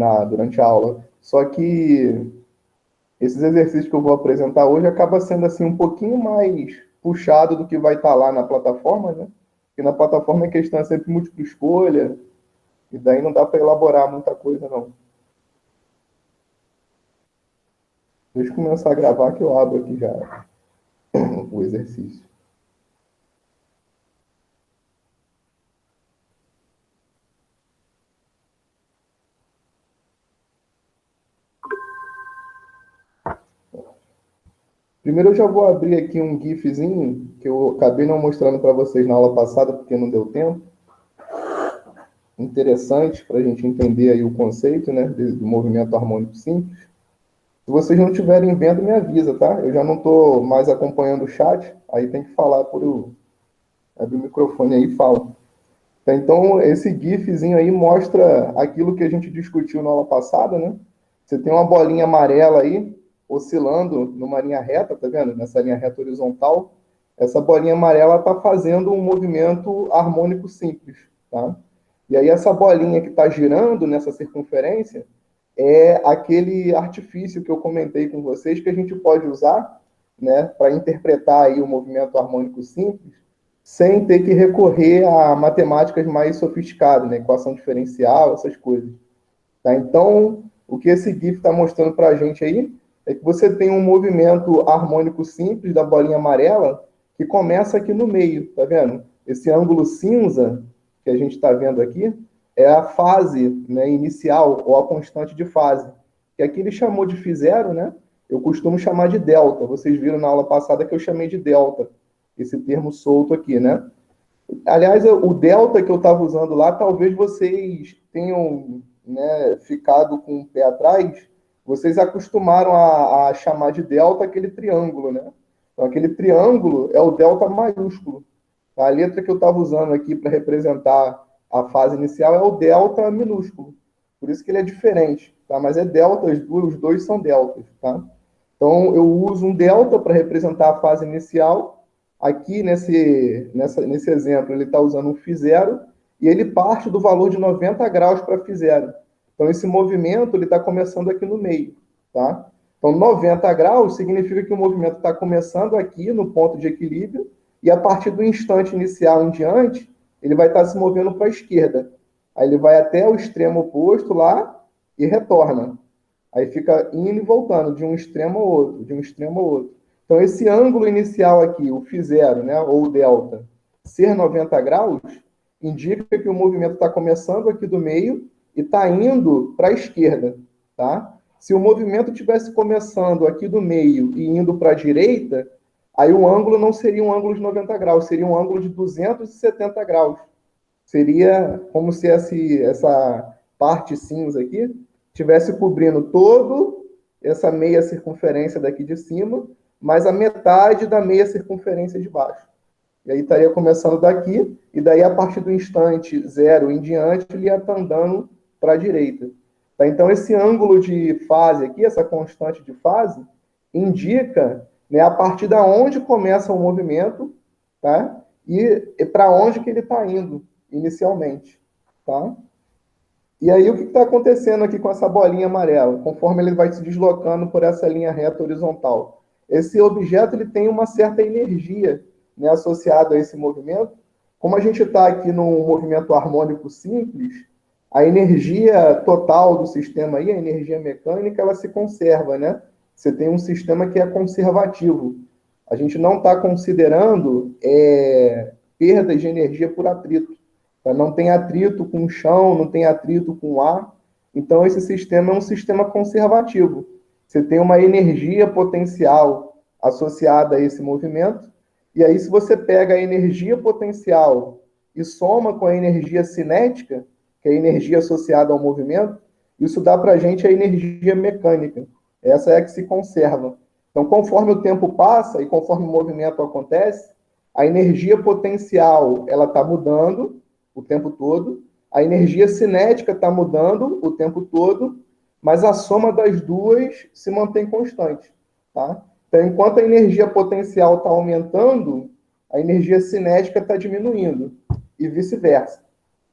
aqui durante a aula. Só que esses exercícios que eu vou apresentar hoje acaba sendo assim um pouquinho mais puxado do que vai estar lá na plataforma, né? Porque na plataforma a questão é sempre múltipla escolha, e daí não dá para elaborar muita coisa, não. Deixa eu começar a gravar que eu abro aqui já o exercício. Primeiro eu já vou abrir aqui um GIFzinho que eu acabei não mostrando para vocês na aula passada porque não deu tempo. Interessante para a gente entender aí o conceito, né, do movimento harmônico simples. Se vocês não estiverem vendo, me avisa, tá? Eu já não estou mais acompanhando o chat, aí tem que falar abrir o microfone aí e fala. Então, esse GIFzinho aí mostra aquilo que a gente discutiu na aula passada, né? Você tem uma bolinha amarela aí, oscilando numa linha reta, tá vendo? Nessa linha reta horizontal. Essa bolinha amarela está fazendo um movimento harmônico simples, tá? E aí essa bolinha que está girando nessa circunferência é aquele artifício que eu comentei com vocês que a gente pode usar, né, para interpretar aí o movimento harmônico simples, sem ter que recorrer a matemáticas mais sofisticadas, né, equação diferencial, essas coisas. Tá? Então, o que esse GIF está mostrando para a gente aí é que você tem um movimento harmônico simples da bolinha amarela que começa aqui no meio, tá vendo? Esse ângulo cinza que a gente está vendo aqui é a fase, né, inicial, ou a constante de fase. Que aqui ele chamou de φ0, né? Eu costumo chamar de delta. Vocês viram na aula passada que eu chamei de delta, esse termo solto aqui, né? Aliás, o delta que eu estava usando lá, talvez vocês tenham, né, ficado com o pé atrás. Vocês acostumaram a chamar de delta aquele triângulo, né? Então, aquele triângulo é o delta maiúsculo. A letra que eu estava usando aqui para representar a fase inicial é o delta minúsculo. Por isso que ele é diferente, tá? Mas é delta, os dois são deltas, tá? Então, eu uso um delta para representar a fase inicial. Aqui, nesse exemplo, ele está usando um φ0 e ele parte do valor de 90 graus para φ0. Então, esse movimento ele está começando aqui no meio, tá? Então, 90 graus significa que o movimento está começando aqui no ponto de equilíbrio e a partir do instante inicial em diante, ele vai estar se movendo para a esquerda. Aí ele vai até o extremo oposto lá e retorna. Aí fica indo e voltando de um extremo ao outro, de um extremo ao outro. Então, esse ângulo inicial aqui, o φ0, né, ou o delta, ser 90 graus, indica que o movimento está começando aqui do meio e está indo para a esquerda, tá? Se o movimento tivesse começando aqui do meio e indo para a direita, aí o ângulo não seria um ângulo de 90 graus, seria um ângulo de 270 graus. Seria como se essa parte cinza aqui tivesse cobrindo todo essa meia circunferência daqui de cima, mais a metade da meia circunferência de baixo. E aí estaria começando daqui, e daí a partir do instante zero em diante, ele ia estar andando para a direita. Tá? Então, esse ângulo de fase aqui, essa constante de fase, indica, né, a partir da onde começa o movimento, tá? E para onde que ele está indo inicialmente. Tá? E aí, o que está acontecendo aqui com essa bolinha amarela? Conforme ele vai se deslocando por essa linha reta horizontal. Esse objeto ele tem uma certa energia, né, associada a esse movimento. Como a gente está aqui num movimento harmônico simples, a energia total do sistema aí, a energia mecânica, ela se conserva, né? Você tem um sistema que é conservativo. A gente não está considerando perdas de energia por atrito. Não tem atrito com o chão, não tem atrito com o ar. Então, esse sistema é um sistema conservativo. Você tem uma energia potencial associada a esse movimento, e aí, se você pega a energia potencial e soma com a energia cinética, que é a energia associada ao movimento, isso dá para a gente a energia mecânica. Essa é a que se conserva. Então, conforme o tempo passa e conforme o movimento acontece, a energia potencial ela está mudando o tempo todo, a energia cinética está mudando o tempo todo, mas a soma das duas se mantém constante. Tá? Então, enquanto a energia potencial está aumentando, a energia cinética está diminuindo, e vice-versa.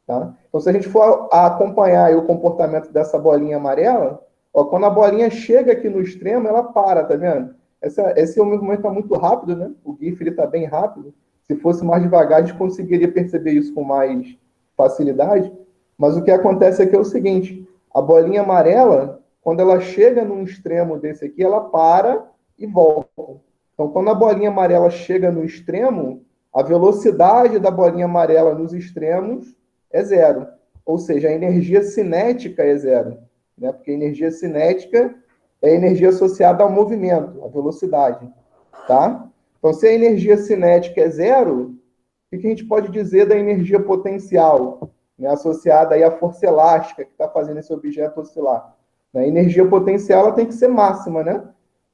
Tá? Então, se a gente for acompanhar aí o comportamento dessa bolinha amarela, ó, quando a bolinha chega aqui no extremo, ela para, tá vendo? Esse movimento está muito rápido, né? O GIF está bem rápido. Se fosse mais devagar, a gente conseguiria perceber isso com mais facilidade. Mas o que acontece aqui é o seguinte: a bolinha amarela, quando ela chega num extremo desse aqui, ela para e volta. Então, quando a bolinha amarela chega no extremo, a velocidade da bolinha amarela nos extremos é zero. Ou seja, a energia cinética é zero. Né? Porque a energia cinética é a energia associada ao movimento, à velocidade. Tá? Então, se a energia cinética é zero, o que a gente pode dizer da energia potencial, né, associada aí à força elástica que está fazendo esse objeto oscilar? A energia potencial ela tem que ser máxima, né?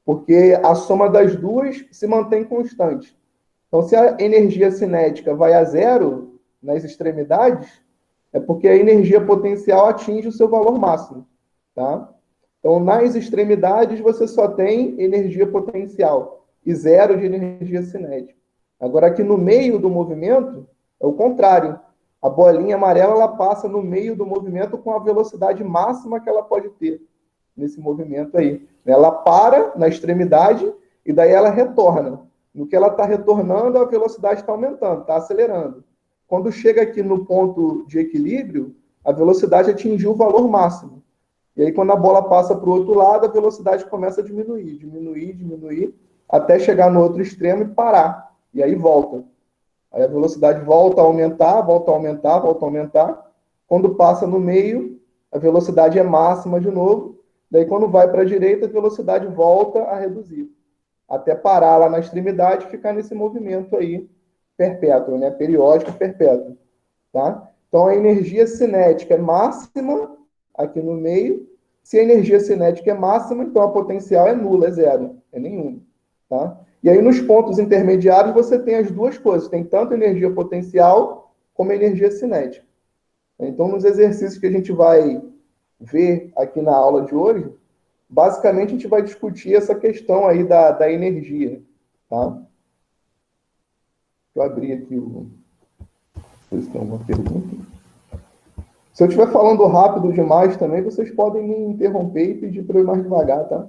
Porque a soma das duas se mantém constante. Então, se a energia cinética vai a zero nas extremidades, é porque a energia potencial atinge o seu valor máximo. Tá? Então, nas extremidades, você só tem energia potencial e zero de energia cinética. Agora, aqui no meio do movimento, é o contrário. A bolinha amarela ela passa no meio do movimento com a velocidade máxima que ela pode ter nesse movimento aí. Ela para na extremidade e daí ela retorna. No que ela está retornando, a velocidade está aumentando, está acelerando. Quando chega aqui no ponto de equilíbrio, a velocidade atingiu o valor máximo. E aí, quando a bola passa para o outro lado, a velocidade começa a diminuir, diminuir, diminuir, até chegar no outro extremo e parar. E aí volta. Aí a velocidade volta a aumentar, volta a aumentar, volta a aumentar. Quando passa no meio, a velocidade é máxima de novo. Daí, quando vai para a direita, a velocidade volta a reduzir. Até parar lá na extremidade e ficar nesse movimento aí perpétuo, né? Periódico perpétuo. Tá? Então, a energia cinética é máxima aqui no meio. Se a energia cinética é máxima, então a potencial é nula, é zero, é nenhuma. Tá? E aí, nos pontos intermediários, você tem as duas coisas. Tem tanto energia potencial como energia cinética. Então, nos exercícios que a gente vai ver aqui na aula de hoje, basicamente a gente vai discutir essa questão aí da energia. Tá? Deixa eu abrir aqui o... Vocês têm alguma pergunta? Se eu estiver falando rápido demais também, vocês podem me interromper e pedir para eu ir mais devagar, tá?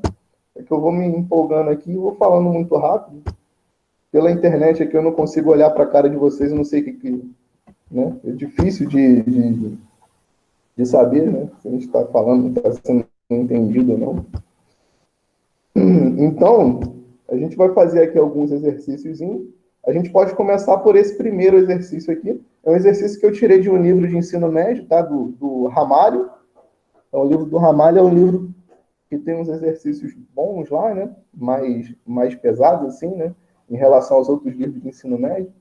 É que eu vou me empolgando aqui e vou falando muito rápido. Pela internet aqui eu não consigo olhar para a cara de vocês, eu não sei o que né? É difícil de saber, né? Se a gente está falando, está sendo entendido ou não. Então, a gente vai fazer aqui alguns exercícios. A gente pode começar por esse primeiro exercício aqui. É um exercício que eu tirei de um livro de ensino médio, tá? Do Ramalho. Então, o livro do Ramalho é um livro que tem uns exercícios bons lá, né? Mais pesados, assim, né? Em relação aos outros livros de ensino médio.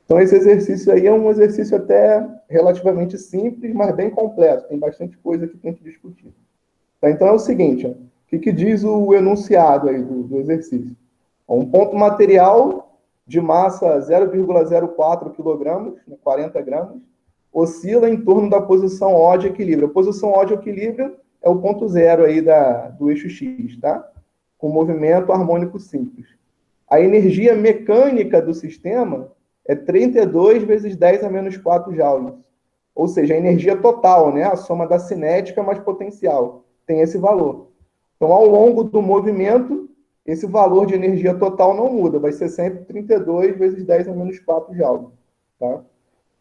Então, esse exercício aí é um exercício até relativamente simples, mas bem completo. Tem bastante coisa que tem que discutir. Tá? Então, é o seguinte, ó, o que diz o enunciado aí do exercício? Um ponto material de massa 0,04 kg, 40 gramas, oscila em torno da posição O de equilíbrio. A posição O de equilíbrio é o ponto zero aí do eixo X, tá? Com movimento harmônico simples. A energia mecânica do sistema é 32 vezes 10 a menos 4 joules. Ou seja, a energia total, né? A soma da cinética mais potencial. Tem esse valor. Então, ao longo do movimento, esse valor de energia total não muda. Vai ser sempre 32 vezes 10 a menos 4 joules. Tá?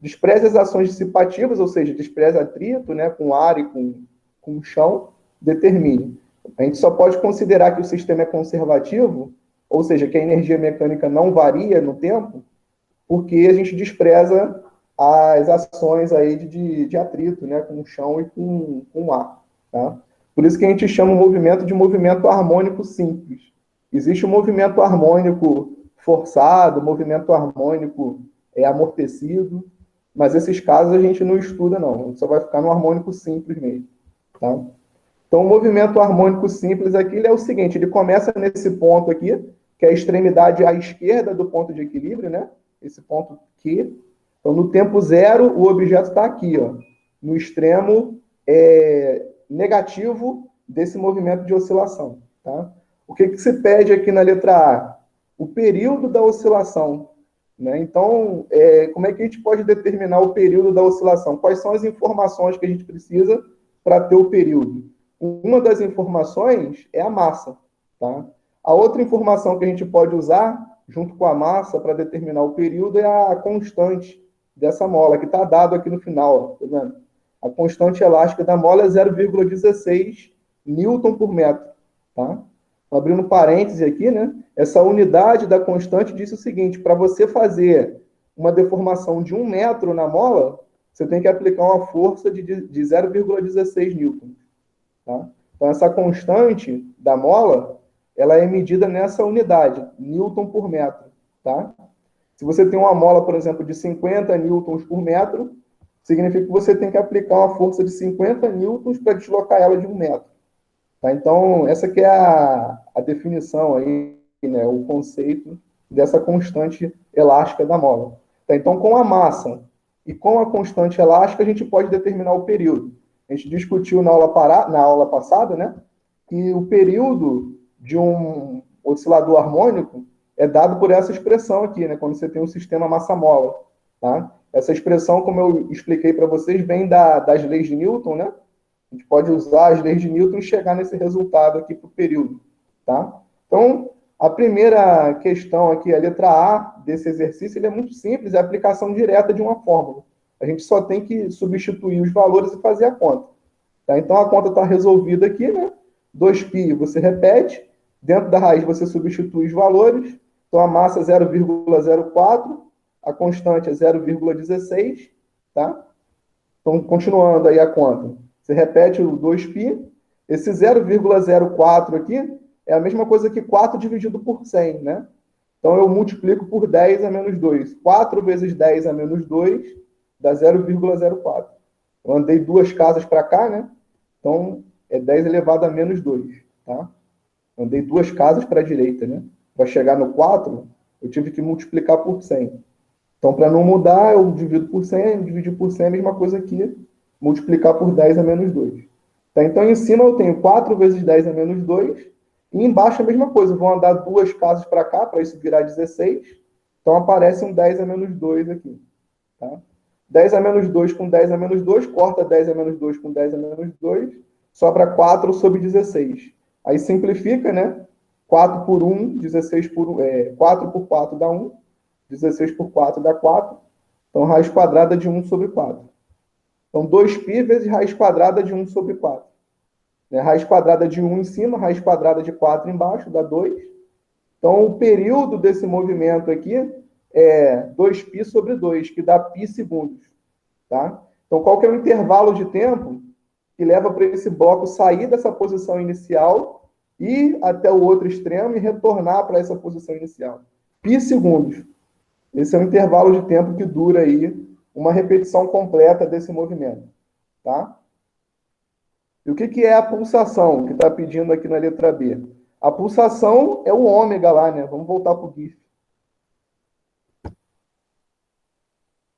Despreze as ações dissipativas, ou seja, despreze atrito, né, com ar e com o chão, determine. A gente só pode considerar que o sistema é conservativo, ou seja, que a energia mecânica não varia no tempo, porque a gente despreza as ações aí de atrito, né, com o chão e com o ar. Tá? Por isso que a gente chama o movimento de movimento harmônico simples. Existe o movimento harmônico forçado, movimento harmônico amortecido, mas esses casos a gente não estuda, não. A gente só vai ficar no harmônico simples mesmo. Tá? Então, o movimento harmônico simples aqui é o seguinte, ele começa nesse ponto aqui, que é a extremidade à esquerda do ponto de equilíbrio, né? Esse ponto aqui. Então, no tempo zero, o objeto está aqui, ó, no extremo negativo desse movimento de oscilação. Tá? O que se pede aqui na letra A? O período da oscilação. né? Então, como é que a gente pode determinar o período da oscilação? Quais são as informações que a gente precisa para ter o período? Uma das informações é a massa, tá? A outra informação que a gente pode usar, junto com a massa, para determinar o período, é a constante dessa mola, que está dado aqui no final, tá vendo? A constante elástica da mola é 0,16 newton por metro, tá? Abrindo parênteses aqui, né? Essa unidade da constante diz o seguinte: para você fazer uma deformação de 1 metro na mola, você tem que aplicar uma força de 0,16 newton. Tá? Então, essa constante da mola, ela é medida nessa unidade, newton por metro. Tá? Se você tem uma mola, por exemplo, de 50 newtons por metro, significa que você tem que aplicar uma força de 50 newtons para deslocar ela de 1 metro. Tá? Então, essa que é a definição aí, né, o conceito dessa constante elástica da mola. Tá? Então, com a massa e com a constante elástica, a gente pode determinar o período. A gente discutiu na aula passada, né, que o período de um oscilador harmônico é dado por essa expressão aqui, né, quando você tem um sistema massa-mola. Tá? Essa expressão, como eu expliquei para vocês, vem das leis de Newton, né? A gente pode usar as leis de Newton e chegar nesse resultado aqui para o período, tá? Então, a primeira questão aqui, a letra A desse exercício, ele é muito simples, é a aplicação direta de uma fórmula. A gente só tem que substituir os valores e fazer a conta. Tá? Então, a conta está resolvida aqui, né? 2π você repete, dentro da raiz você substitui os valores, então a massa é 0,04, a constante é 0,16, tá? Então, continuando aí a conta. Você repete o 2π. Esse 0,04 aqui é a mesma coisa que 4 dividido por 100, né? Então, eu multiplico por 10 a menos 2. 4 vezes 10 a menos 2 dá 0,04. Eu andei 2 casas para cá, né? Então, é 10 elevado a menos 2, tá? Andei 2 casas para a direita, né? Para chegar no 4, eu tive que multiplicar por 100. Então, para não mudar, eu divido por 100, dividir por 100 é a mesma coisa aqui, multiplicar por 10 a menos 2. Tá? Então, em cima eu tenho 4 vezes 10 a menos 2, e embaixo a mesma coisa, eu vou andar 2 casas para cá, para isso virar 16, então aparece um 10 a menos 2 aqui. Tá? 10 a menos 2 com 10 a menos 2, corta 10 a menos 2 com 10 a menos 2, sobra 4 sobre 16. Aí simplifica, né? 4 por 1, 16 por 4 por 4 dá 1. 16 por 4 dá 4. Então, raiz quadrada de 1 sobre 4. Então, 2π vezes raiz quadrada de 1 sobre 4. Raiz quadrada de 1 em cima, raiz quadrada de 4 embaixo, dá 2. Então, o período desse movimento aqui é 2π sobre 2, que dá π segundos. Tá? Então, qual que é o intervalo de tempo que leva para esse bloco sair dessa posição inicial, ir até o outro extremo e retornar para essa posição inicial? Π segundos. Esse é o intervalo de tempo que dura aí uma repetição completa desse movimento, tá? E o que é a pulsação que está pedindo aqui na letra B? A pulsação é o ômega lá, né? Vamos voltar para o GIF.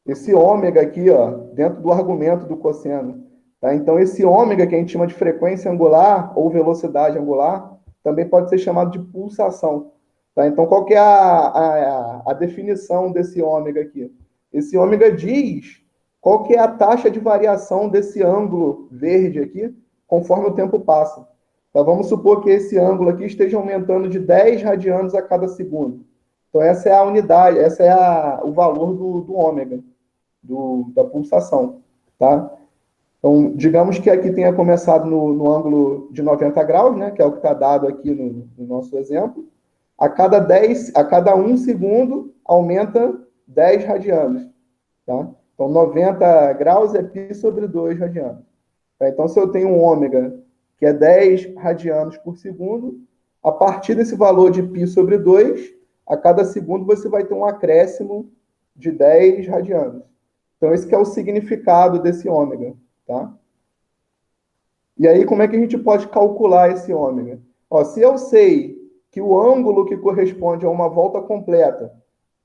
Esse ômega aqui, ó, dentro do argumento do cosseno. Tá? Então, esse ômega que a gente chama de frequência angular ou velocidade angular, também pode ser chamado de pulsação. Tá? Então, qual que é a definição desse ômega aqui? Esse ômega diz qual que é a taxa de variação desse ângulo verde aqui, conforme o tempo passa. Então, vamos supor que esse ângulo aqui esteja aumentando de 10 radianos a cada segundo. Então, essa é a unidade, essa é o valor do ômega, da pulsação. Tá? Então, digamos que aqui tenha começado no ângulo de 90 graus, né, que é o que está dado aqui no nosso exemplo. A cada 1 segundo, aumenta 10 radianos. Tá? Então, 90 graus é π sobre 2 radianos. Tá? Então, se eu tenho um ômega, que é 10 radianos por segundo, a partir desse valor de π sobre 2, a cada segundo você vai ter um acréscimo de 10 radianos. Então, esse que é o significado desse ômega. Tá? E aí, como é que a gente pode calcular esse ômega? Ó, se eu sei que o ângulo que corresponde a uma volta completa,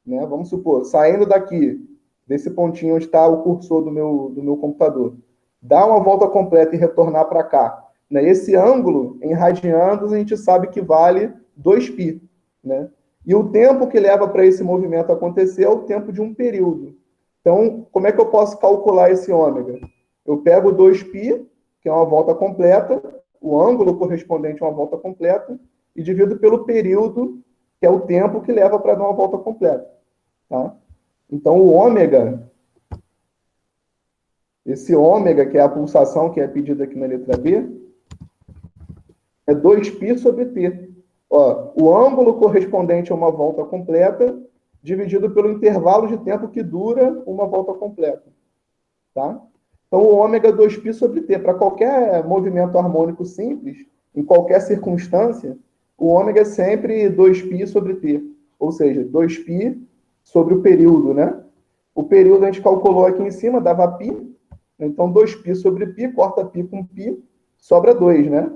né, vamos supor, saindo daqui, desse pontinho onde está o cursor do meu computador, dar uma volta completa e retornar para cá, né, esse ângulo, em radianos, a gente sabe que vale 2π. Né? E o tempo que leva para esse movimento acontecer é o tempo de um período. Então, como é que eu posso calcular esse ômega? Eu pego 2π, que é uma volta completa, o ângulo correspondente a uma volta completa, e divido pelo período, que é o tempo que leva para dar uma volta completa. Tá? Então, o ômega, esse ômega, que é a pulsação que é pedida aqui na letra B, é 2π sobre t. Ó, o ângulo correspondente a uma volta completa, dividido pelo intervalo de tempo que dura uma volta completa. Tá? Então, o ômega 2π sobre t. Para qualquer movimento harmônico simples, em qualquer circunstância, o ômega é sempre 2π sobre t. Ou seja, 2π sobre o período, né? O período a gente calculou aqui em cima, dava π. Então, 2π sobre π, corta π com π, sobra 2, né?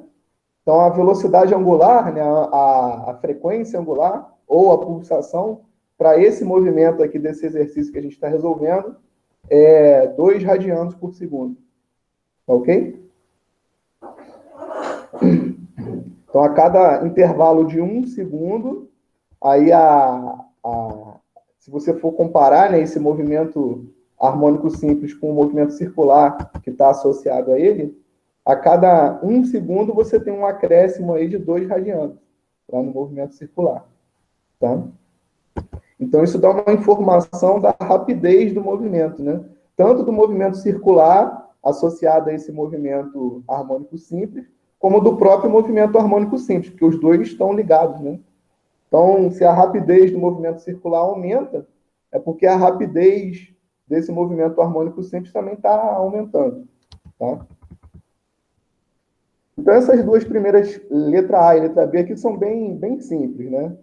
Então, a velocidade angular, né, a frequência angular, ou a pulsação, para esse movimento aqui, desse exercício que a gente está resolvendo, é 2 radianos por segundo. Ok? Então, a cada intervalo de 1 segundo, aí se você for comparar, né, esse movimento harmônico simples com o movimento circular que está associado a ele, a cada 1 segundo você tem um acréscimo aí de 2 radianos, lá no movimento circular. Tá? Então, isso dá uma informação da rapidez do movimento, né? Tanto do movimento circular, associado a esse movimento harmônico simples, como do próprio movimento harmônico simples, porque os dois estão ligados, né? Então, se a rapidez do movimento circular aumenta, é porque a rapidez desse movimento harmônico simples também está aumentando. Tá? Então, essas duas primeiras, letra A e letra B, aqui são bem simples, né?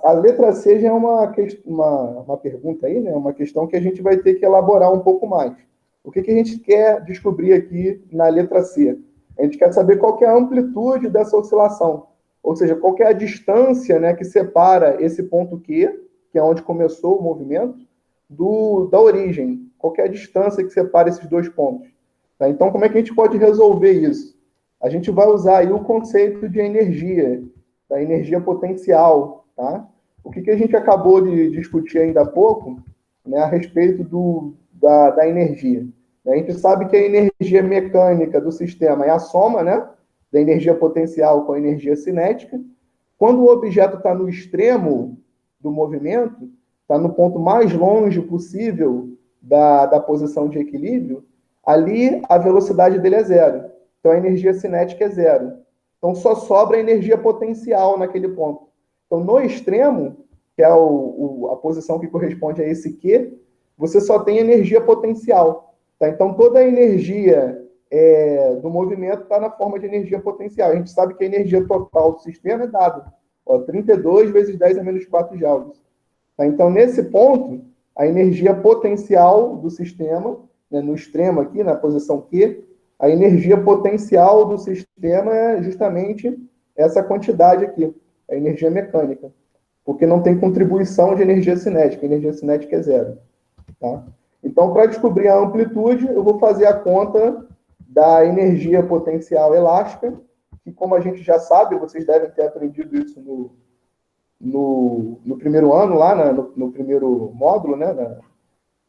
A letra C já é uma pergunta aí, né? Uma questão que a gente vai ter que elaborar um pouco mais. O que a gente quer descobrir aqui na letra C? A gente quer saber qual que é a amplitude dessa oscilação, ou seja, qual que é a distância, né, que separa esse ponto Q, que é onde começou o movimento, da origem. Qual que é a distância que separa esses dois pontos? Tá? Então, como é que a gente pode resolver isso? A gente vai usar aí o conceito de energia, da energia potencial. Tá? O que a gente acabou de discutir ainda há pouco, né, a respeito da energia. A gente sabe que a energia mecânica do sistema é a soma, né, da energia potencial com a energia cinética. Quando o objeto está no extremo do movimento, está no ponto mais longe possível da posição de equilíbrio, ali a velocidade dele é zero. Então a energia cinética é zero. Então só sobra a energia potencial naquele ponto. Então no extremo, que é a posição que corresponde a esse Q, você só tem energia potencial. Tá? Então toda a energia do movimento está na forma de energia potencial. A gente sabe que a energia total do sistema é dada. 32 vezes 10 a menos 4 joules. Tá? Então, nesse ponto, a energia potencial do sistema, né, no extremo aqui, na posição Q, a energia potencial do sistema é justamente essa quantidade aqui, a energia mecânica. Porque não tem contribuição de energia cinética. A energia cinética é zero. Tá? Então, para descobrir a amplitude, eu vou fazer a conta da energia potencial elástica, que, como a gente já sabe, vocês devem ter aprendido isso no primeiro ano, lá no primeiro módulo, né,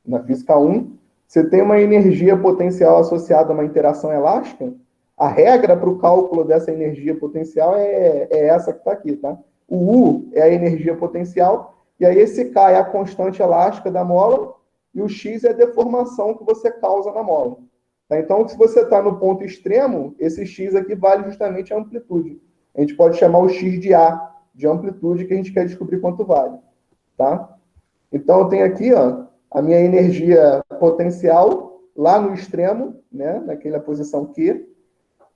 na Física 1, você tem uma energia potencial associada a uma interação elástica. A regra para o cálculo dessa energia potencial é essa que está aqui. Tá? O U é a energia potencial, e aí esse K é a constante elástica da mola, e o X é a deformação que você causa na mola. Tá? Então, se você está no ponto extremo, esse X aqui vale justamente a amplitude. A gente pode chamar o X de A, de amplitude, que a gente quer descobrir quanto vale. Tá? Então, eu tenho aqui a minha energia potencial lá no extremo, né, naquela posição Q.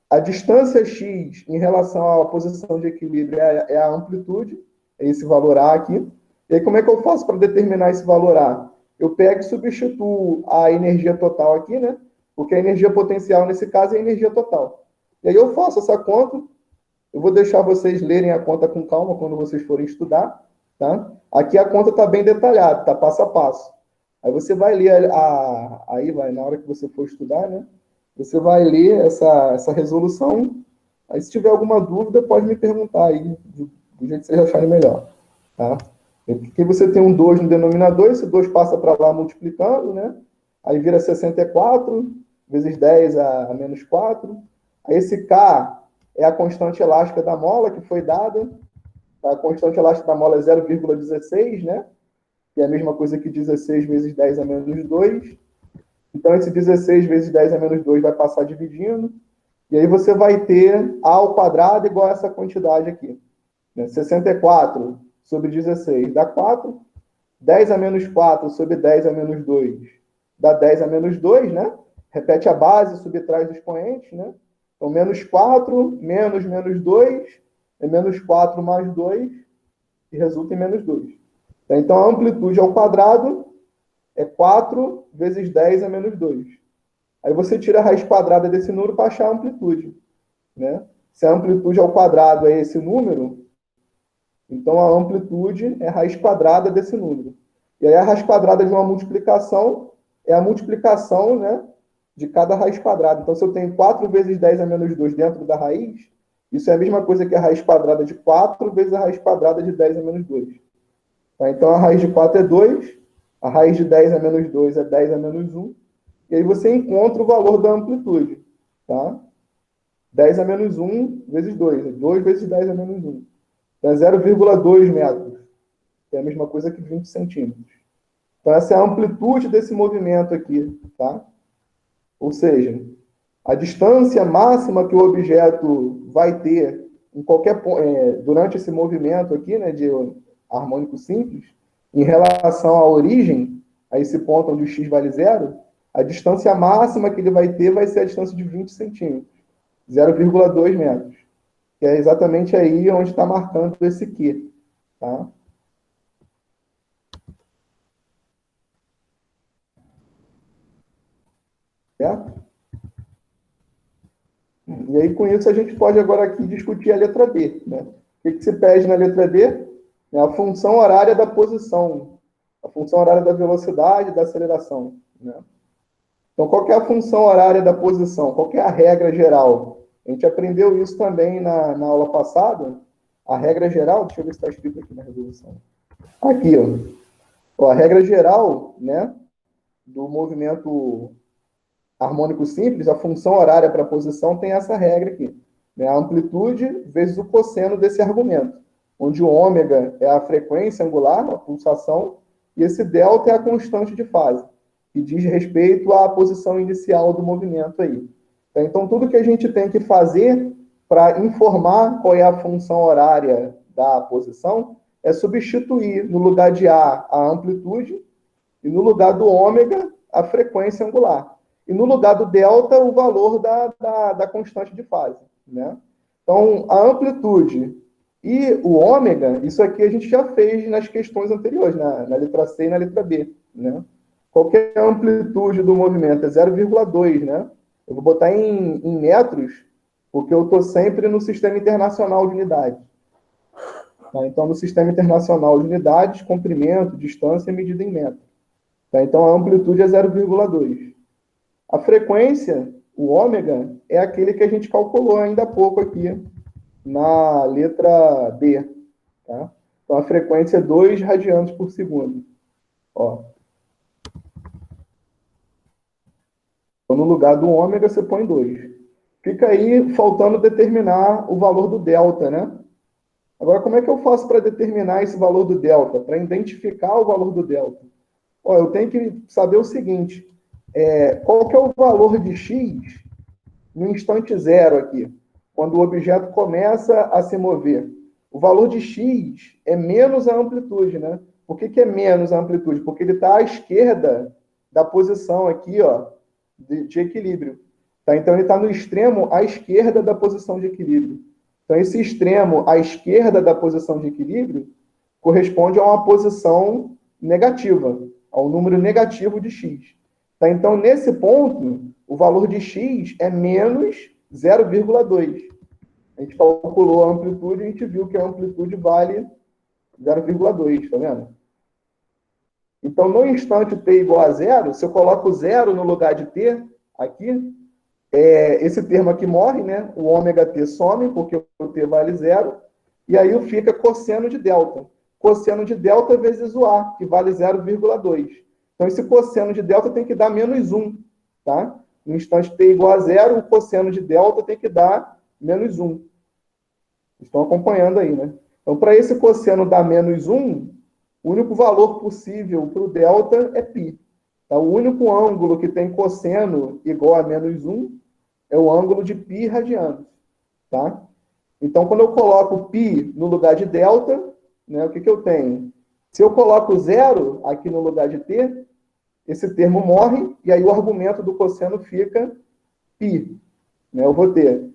A distância x em relação à posição de equilíbrio é a amplitude, é esse valor A aqui. E aí, como é que eu faço para determinar esse valor A? Eu pego e substituo a energia total aqui, né? Porque a energia potencial, nesse caso, é a energia total. E aí eu faço essa conta. Eu vou deixar vocês lerem a conta com calma quando vocês forem estudar. Tá? Aqui a conta está bem detalhada, está passo a passo. Aí você vai ler, na hora que você for estudar, né? Você vai ler essa resolução. Aí, se tiver alguma dúvida, pode me perguntar aí, do jeito que vocês acharem melhor. Tá? Porque você tem um 2 no denominador, esse 2 passa para lá multiplicando, né? Aí vira 64 vezes 10 a menos 4. Aí esse K é a constante elástica da mola que foi dada. A constante elástica da mola é 0,16, né? Que é a mesma coisa que 16 vezes 10 a menos 2. Então, esse 16 vezes 10 a menos 2 vai passar dividindo. E aí você vai ter A ao quadrado igual a essa quantidade aqui. 64 sobre 16 dá 4. 10 a menos 4 sobre 10 a menos 2 dá 10 a menos 2, né? Repete a base, subtrai os expoentes, né? Então, menos 4 menos menos 2 é menos 4 mais 2 e resulta em menos 2. Então, a amplitude ao quadrado é 4 vezes 10 a menos 2. Aí você tira a raiz quadrada desse número para achar a amplitude, né? Se a amplitude ao quadrado é esse número, então a amplitude é a raiz quadrada desse número. E aí a raiz quadrada de uma multiplicação é a multiplicação, né, de cada raiz quadrada. Então, se eu tenho 4 vezes 10 a menos 2 dentro da raiz, isso é a mesma coisa que a raiz quadrada de 4 vezes a raiz quadrada de 10 a menos 2. Tá? Então, a raiz de 4 é 2, a raiz de 10 a menos 2 é 10 a menos 1, e aí você encontra o valor da amplitude. Tá? 10 a menos 1 vezes 2, é 2 vezes 10 a menos 1. Então, é 0,2 metros, que é a mesma coisa que 20 centímetros. Então, essa é a amplitude desse movimento aqui. Tá? Ou seja, a distância máxima que o objeto vai ter em qualquer durante esse movimento aqui, né, de harmônico simples, em relação à origem, a esse ponto onde o x vale zero, a distância máxima que ele vai ter vai ser a distância de 20 centímetros, 0,2 metros, que é exatamente aí onde está marcando esse Q. Tá? Certo? E aí, com isso, a gente pode agora aqui discutir a letra B. Né? O que se pede na letra B? É a função horária da posição, a função horária da velocidade e da aceleração. Né? Então, qual que é a função horária da posição? Qual que é a regra geral? A gente aprendeu isso também na aula passada. A regra geral, deixa eu ver se está escrito aqui na resolução. Aqui, ó. A regra geral, né, do movimento harmônico simples, a função horária para a posição tem essa regra aqui. Né, a amplitude vezes o cosseno desse argumento, onde o ômega é a frequência angular, a pulsação, e esse delta é a constante de fase, que diz respeito à posição inicial do movimento aí. Então, tudo que a gente tem que fazer para informar qual é a função horária da posição é substituir, no lugar de a amplitude, e no lugar do ômega, a frequência angular. E no lugar do delta, o valor da constante de fase. Né? Então, a amplitude e o ômega, isso aqui a gente já fez nas questões anteriores, na letra C e na letra B. Né? Qual que é a amplitude do movimento? É 0,2, né? Eu vou botar em metros, porque eu estou sempre no Sistema Internacional de Unidades. Tá? Então, no Sistema Internacional de Unidades, comprimento, distância é medida em metros. Tá? Então, a amplitude é 0,2. A frequência, o ômega, é aquele que a gente calculou ainda há pouco aqui, na letra B. Tá? Então, a frequência é 2 radianos por segundo. Ó. Então, no lugar do ômega, você põe 2. Fica aí faltando determinar o valor do delta, né? Agora, como é que eu faço para determinar esse valor do delta? Para identificar o valor do delta? Ó, eu tenho que saber o seguinte, qual que é o valor de x no instante zero aqui, quando o objeto começa a se mover? O valor de x é menos a amplitude, né? Por que é menos a amplitude? Porque ele está à esquerda da posição aqui, ó, de equilíbrio. Tá? Então, ele está no extremo à esquerda da posição de equilíbrio. Então, esse extremo à esquerda da posição de equilíbrio corresponde a uma posição negativa, ao número negativo de x. Tá? Então, nesse ponto, o valor de x é menos 0,2. A gente calculou a amplitude e a gente viu que a amplitude vale 0,2, tá vendo? Então, no instante t igual a zero, se eu coloco zero no lugar de t, aqui, esse termo aqui morre, né? O ômega t some, porque o t vale zero, e aí fica cosseno de delta. cosseno de delta vezes o A, que vale 0,2. Então, esse cosseno de delta tem que dar menos 1, tá? No instante t igual a 0, o cosseno de delta tem que dar menos 1. Estão acompanhando aí, né? Então, para esse cosseno dar menos 1, o único valor possível para o delta é π. Tá? O único ângulo que tem cosseno igual a menos 1 é o ângulo de π radianos. Tá? Então, quando eu coloco π no lugar de delta, né, o que eu tenho? Se eu coloco 0 aqui no lugar de t, esse termo morre, e aí o argumento do cosseno fica π. Né? Eu vou ter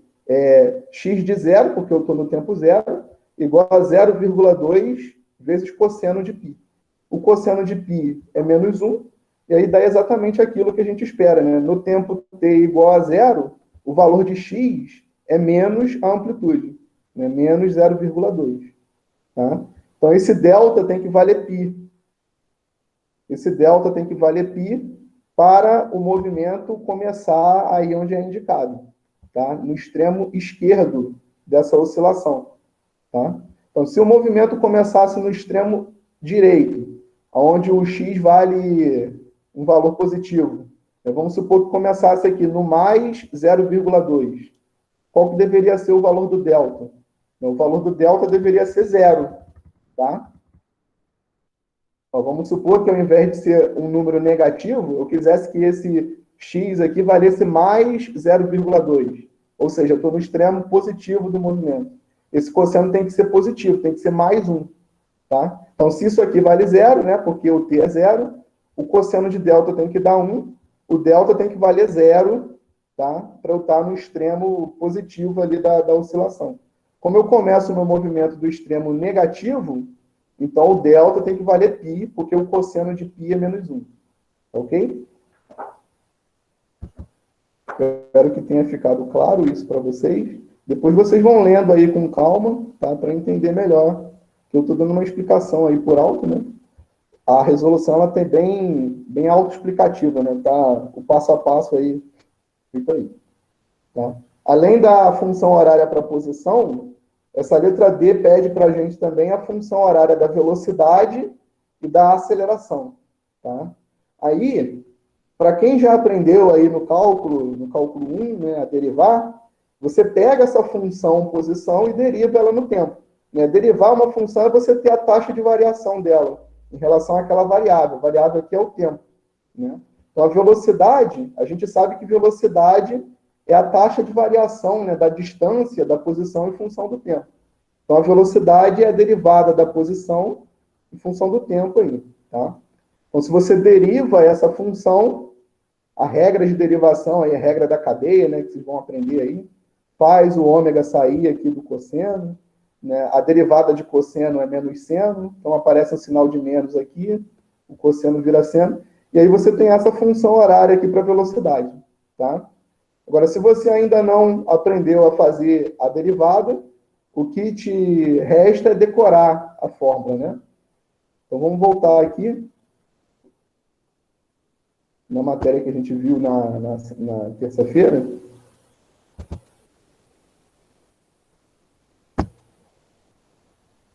x de 0, porque eu estou no tempo 0, igual a 0,2 vezes cosseno de π. O cosseno de π é menos 1, e aí dá exatamente aquilo que a gente espera. Né? No tempo t igual a 0, o valor de x é menos a amplitude, né? Menos 0,2. Tá? Então, esse delta tem que valer π. Esse delta tem que valer π para o movimento começar aí onde é indicado, tá? No extremo esquerdo dessa oscilação. Tá? Então, se o movimento começasse no extremo direito, onde o x vale um valor positivo, vamos supor que começasse aqui no mais 0,2. Qual que deveria ser o valor do delta? O valor do delta deveria ser 0. Tá? Então, vamos supor que ao invés de ser um número negativo, eu quisesse que esse x aqui valesse mais 0,2. Ou seja, eu estou no extremo positivo do movimento. Esse cosseno tem que ser positivo, tem que ser mais 1. Tá? Então, se isso aqui vale 0, né, porque o t é 0, o cosseno de delta tem que dar 1, o delta tem que valer 0, tá? Para eu estar no extremo positivo ali da oscilação. Como eu começo no movimento do extremo negativo, então o delta tem que valer π, porque o cosseno de π é menos 1. Ok? Eu espero que tenha ficado claro isso para vocês. Depois vocês vão lendo aí com calma, tá? Para entender melhor. Eu estou dando uma explicação aí por alto, né? A resolução ela tem bem autoexplicativa, né? Tá o passo a passo aí, feito aí. Tá? Além da função horária para posição, essa letra D pede para a gente também a função horária da velocidade e da aceleração. Tá? Aí, para quem já aprendeu aí no cálculo 1, né, a derivar, você pega essa função posição e deriva ela no tempo. Né? Derivar uma função é você ter a taxa de variação dela em relação àquela variável. A variável aqui é o tempo. Né? Então, a velocidade, a gente sabe que velocidade é a taxa de variação, né, da distância da posição em função do tempo. Então, a velocidade é a derivada da posição em função do tempo aí. Tá? Então, se você deriva essa função, a regra de derivação, aí, a regra da cadeia, né, que vocês vão aprender aí, faz o ômega sair aqui do cosseno. Né? A derivada de cosseno é menos seno, então aparece um sinal de menos aqui, o cosseno vira seno, e aí você tem essa função horária aqui para velocidade. Tá? Agora, se você ainda não aprendeu a fazer a derivada, o que te resta é decorar a fórmula, né? Então, vamos voltar aqui na matéria que a gente viu na terça-feira.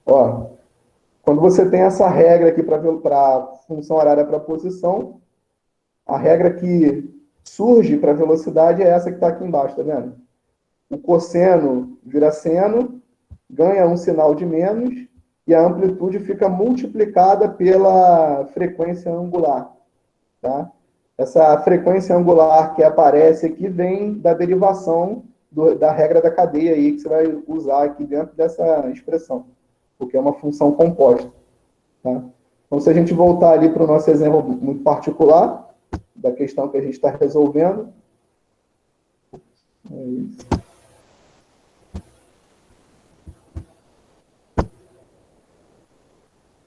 Ó, quando você tem essa regra aqui para função horária para posição, a regra que surge para velocidade é essa que está aqui embaixo, tá vendo? O cosseno vira seno, ganha um sinal de menos, e a amplitude fica multiplicada pela frequência angular. Tá? Essa frequência angular que aparece aqui vem da derivação da regra da cadeia aí, que você vai usar aqui dentro dessa expressão, porque é uma função composta. Tá? Então, se a gente voltar ali para o nosso exemplo muito particular, da questão que a gente está resolvendo. É isso.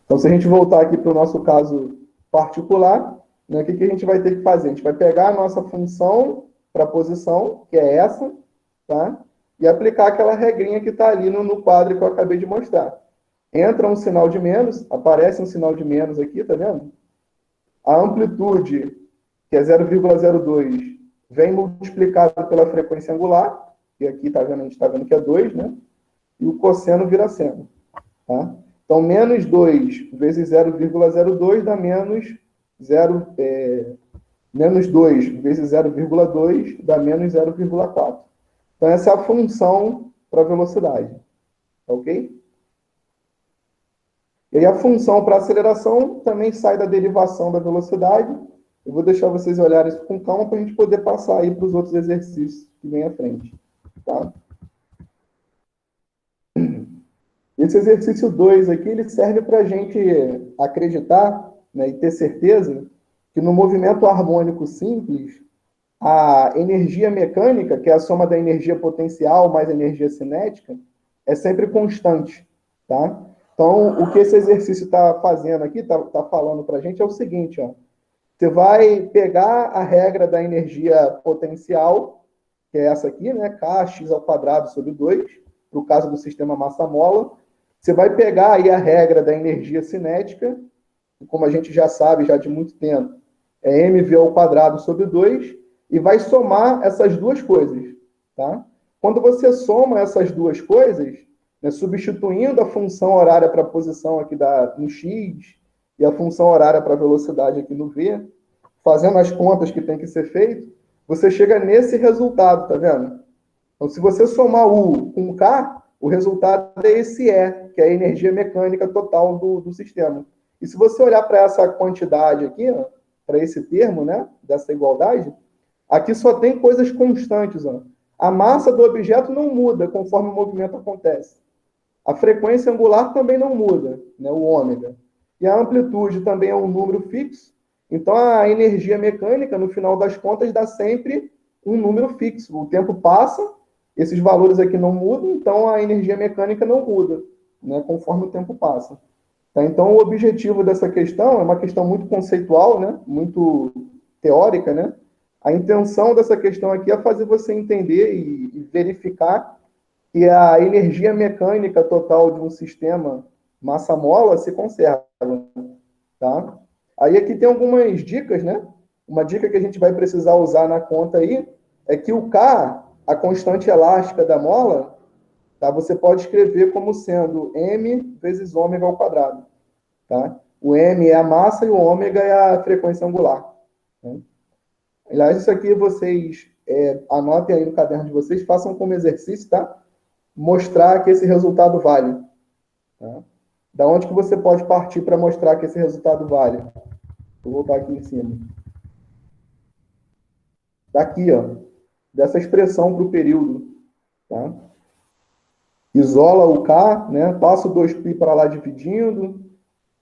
Então, se a gente voltar aqui para o nosso caso particular, né, o que a gente vai ter que fazer? A gente vai pegar a nossa função para posição, que é essa, tá? E aplicar aquela regrinha que está ali no quadro que eu acabei de mostrar. Entra um sinal de menos, aparece um sinal de menos aqui, tá vendo? A amplitude, que é 0,02, vem multiplicado pela frequência angular, que aqui tá vendo, a gente está vendo que é 2, né? E o cosseno vira seno. Tá? Então, Então, menos 2 vezes 0,02 dá menos 2 vezes 0,2 dá menos 0,4. Então, essa é a função para a velocidade. Ok? E aí, a função para a aceleração também sai da derivação da velocidade. Eu vou deixar vocês olharem isso com calma para a gente poder passar aí para os outros exercícios que vem à frente. Tá? Esse exercício 2 aqui, ele serve para a gente acreditar, né, e ter certeza que no movimento harmônico simples, a energia mecânica, que é a soma da energia potencial mais energia cinética, é sempre constante, tá? Então, o que esse exercício está fazendo aqui, está falando para a gente é o seguinte, ó. Você vai pegar a regra da energia potencial, que é essa aqui, né? Kx ao quadrado sobre 2, para o caso do sistema massa-mola. Você vai pegar aí a regra da energia cinética, que, como a gente já sabe já de muito tempo, é mv ao quadrado sobre 2, e vai somar essas duas coisas, tá? Quando você soma essas duas coisas, né, substituindo a função horária para a posição aqui no x e a função horária para a velocidade aqui no v, fazendo as contas que tem que ser feito, você chega nesse resultado, tá vendo? Então, se você somar U com K, o resultado é esse E, que é a energia mecânica total do sistema. E se você olhar para essa quantidade aqui, para esse termo, né, dessa igualdade, aqui só tem coisas constantes. Ó. A massa do objeto não muda conforme o movimento acontece. A frequência angular também não muda, né, o ômega. E a amplitude também é um número fixo. Então, a energia mecânica, no final das contas, dá sempre um número fixo. O tempo passa, esses valores aqui não mudam, então a energia mecânica não muda, né, conforme o tempo passa. Tá? Então, o objetivo dessa questão é uma questão muito conceitual, né, muito teórica, né? A intenção dessa questão aqui é fazer você entender e verificar que a energia mecânica total de um sistema massa-mola se conserva, tá? Aí aqui tem algumas dicas, né? Uma dica que a gente vai precisar usar na conta aí é que o K, a constante elástica da mola, tá? Você pode escrever como sendo m vezes ômega ao quadrado, tá? O m é a massa e o ômega é a frequência angular. Né? Aliás, isso aqui vocês anotem aí no caderno de vocês, façam como exercício, tá? Mostrar que esse resultado vale. Tá? Da onde que você pode partir para mostrar que esse resultado vale? Vou voltar aqui em cima. Daqui, ó, dessa expressão para o período. Tá? Isola o K, né? Passa o 2π para lá dividindo,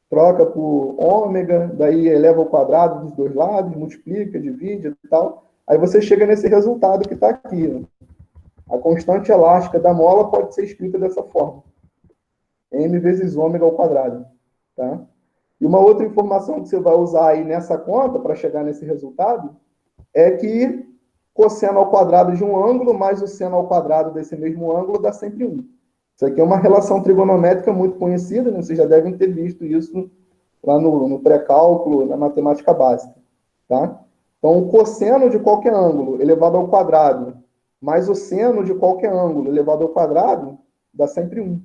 troca por ômega, daí eleva ao quadrado dos dois lados, multiplica, divide e tal. Aí você chega nesse resultado que está aqui. Né? A constante elástica da mola pode ser escrita dessa forma. M vezes ômega ao quadrado. Tá? E uma outra informação que você vai usar aí nessa conta para chegar nesse resultado é que cosseno ao quadrado de um ângulo mais o seno ao quadrado desse mesmo ângulo dá sempre 1. Isso aqui é uma relação trigonométrica muito conhecida, né? Vocês já devem ter visto isso lá no pré-cálculo, na matemática básica. Tá? Então, o cosseno de qualquer ângulo elevado ao quadrado mais o seno de qualquer ângulo elevado ao quadrado dá sempre 1.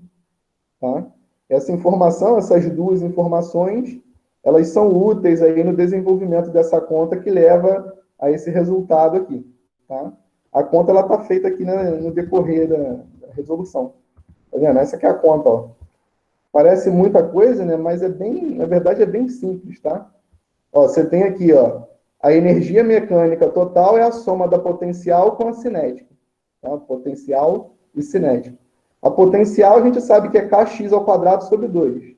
Tá? Essa informação, essas duas informações, elas são úteis aí no desenvolvimento dessa conta que leva a esse resultado aqui. Tá? A conta está feita aqui no decorrer da resolução. Tá vendo? Essa aqui é a conta. Ó. Parece muita coisa, né? Mas na verdade é bem simples. Tá? Ó, você tem aqui, ó, a energia mecânica total é a soma da potencial com a cinética. Tá? Potencial e cinética. A potencial a gente sabe que é Kx ao quadrado sobre 2.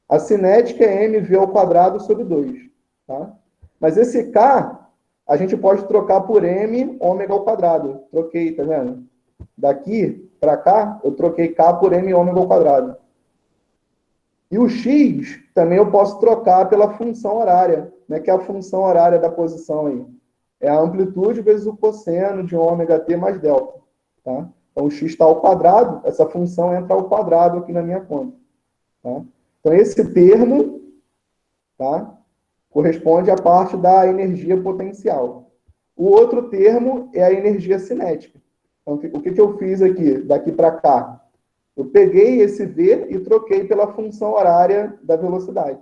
A cinética é mv ao quadrado sobre 2. Tá? Mas esse K, a gente pode trocar por m ômega ao quadrado. Troquei, tá vendo? Daqui para cá, eu troquei K por m ômega ao quadrado. E o X também eu posso trocar pela função horária, né, que é a função horária da posição aí. É a amplitude vezes o cosseno de ômega t mais delta. Tá? Então, o x está ao quadrado, essa função entra ao quadrado aqui na minha conta. Tá? Então, esse termo, tá, corresponde à parte da energia potencial. O outro termo é a energia cinética. Então, o que eu fiz aqui, daqui para cá? Eu peguei esse V e troquei pela função horária da velocidade.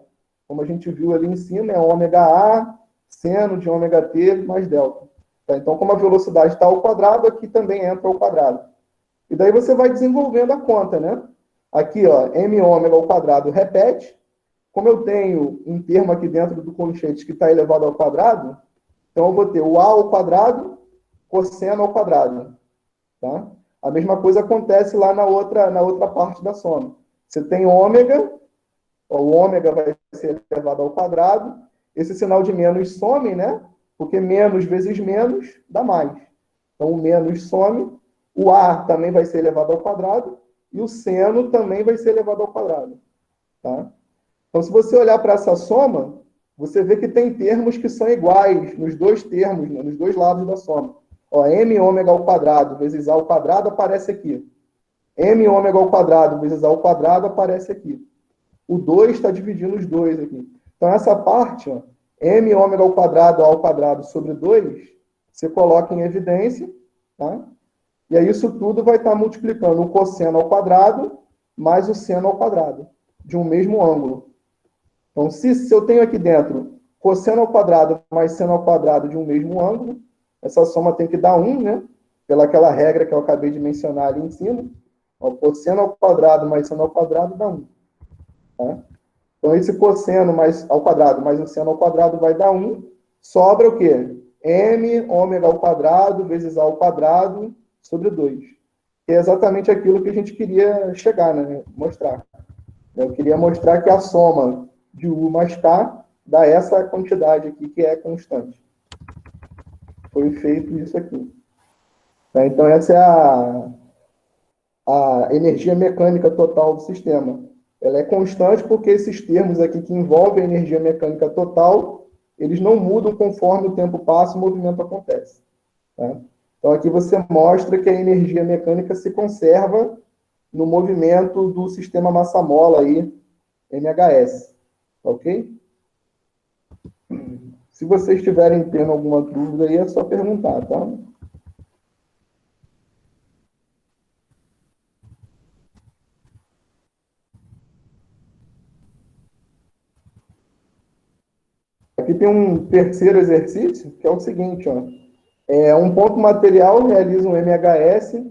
Como a gente viu ali em cima, é ômega A, seno de ômega t mais delta. Tá? Então, como a velocidade está ao quadrado, aqui também entra ao quadrado. E daí você vai desenvolvendo a conta, né? Aqui, ó, m ômega ao quadrado repete. Como eu tenho um termo aqui dentro do colchete que está elevado ao quadrado, então eu vou ter o A ao quadrado, cosseno ao quadrado. Tá? A mesma coisa acontece lá na outra parte da soma. Você tem ômega, ó, o ômega vai ser elevado ao quadrado, esse sinal de menos some, né? Porque menos vezes menos dá mais. Então, o menos some, o A também vai ser elevado ao quadrado, e o seno também vai ser elevado ao quadrado. Tá? Então, se você olhar para essa soma, você vê que tem termos que são iguais nos dois termos, né, nos dois lados da soma. Ó, m ômega ao quadrado vezes a ao quadrado aparece aqui. M ômega ao quadrado vezes a ao quadrado aparece aqui. O 2 está dividindo os dois aqui. Então, essa parte, ó, m ômega ao quadrado sobre 2, você coloca em evidência, tá? E aí isso tudo vai estar multiplicando o cosseno ao quadrado mais o seno ao quadrado, de um mesmo ângulo. Então, se eu tenho aqui dentro cosseno ao quadrado mais seno ao quadrado de um mesmo ângulo, essa soma tem que dar 1, né? Pelaquela regra que eu acabei de mencionar ali em cima. Ó, cosseno ao quadrado mais seno ao quadrado dá 1. Tá? Então, esse cosseno ao quadrado mais o seno ao quadrado vai dar 1. Sobra o quê? M ômega ao quadrado vezes a ao quadrado sobre 2. Que é exatamente aquilo que a gente queria chegar, né? Mostrar. Eu queria mostrar que a soma de U mais K dá essa quantidade aqui, que é constante. Foi feito isso aqui. Tá? Então, essa é a energia mecânica total do sistema. Ela é constante porque esses termos aqui que envolvem a energia mecânica total, eles não mudam conforme o tempo passa e o movimento acontece. Tá? Então, aqui você mostra que a energia mecânica se conserva no movimento do sistema massa-mola aí, MHS. Ok? Se vocês estiverem tendo alguma dúvida aí, é só perguntar, tá? Aqui tem um terceiro exercício, que é o seguinte, ó. Um ponto material realiza um MHS